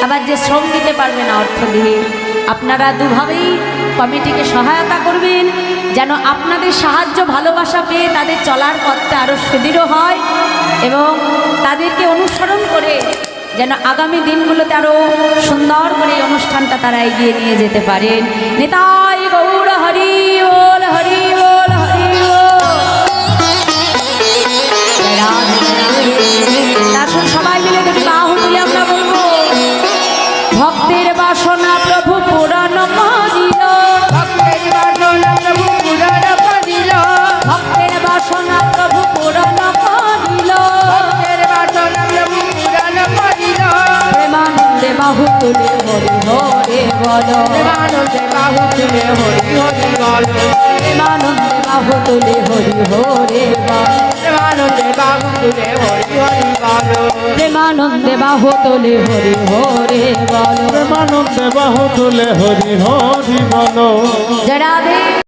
আবার যে শ্রম দিতে পারবে না অর্থ দিয়ে, আপনারা দুভাবেই কমিটিকে সহায়তা করবেন, যেন আপনাদের সাহায্য ভালোবাসা পেয়ে তাদের চলার পথটা আরও সুদৃঢ় হয় এবং তাদেরকে অনুসরণ করে যেন আগামী দিনগুলোতে আরও সুন্দর করে এই অনুষ্ঠানটা তারা এগিয়ে নিয়ে যেতে পারেন। নিতাই গৌর হরি বল, হরি বল, হরি বল। আসুন সবাই মিলে দুটি বাহু তুলে আমরা বলবো, ভক্তের বাসনা প্রভু পুরাণ করিল, ভক্তের বাসনা প্রভু পুরাণ করিল, ভক্তের বাসনা প্রভু পুরাণ করিল, ভক্তের বাসনা প্রভু পুরাণ করিল। প্রেমানন্দে বাহু তুলে হরি হরে বল, প্রেমানন্দে বাহু তুলে হরি হরি বল, প্রেমানন্দে বাহু তুলে হরি হরে বল, প্রেমানন্দে বাহু তুলে হরি হরি বল, প্রেমানন্দে বাহু তুলে হরি হরে বল, প্রেমানন্দে বাহু তুলে হরি হরি বল। জয় রাধে।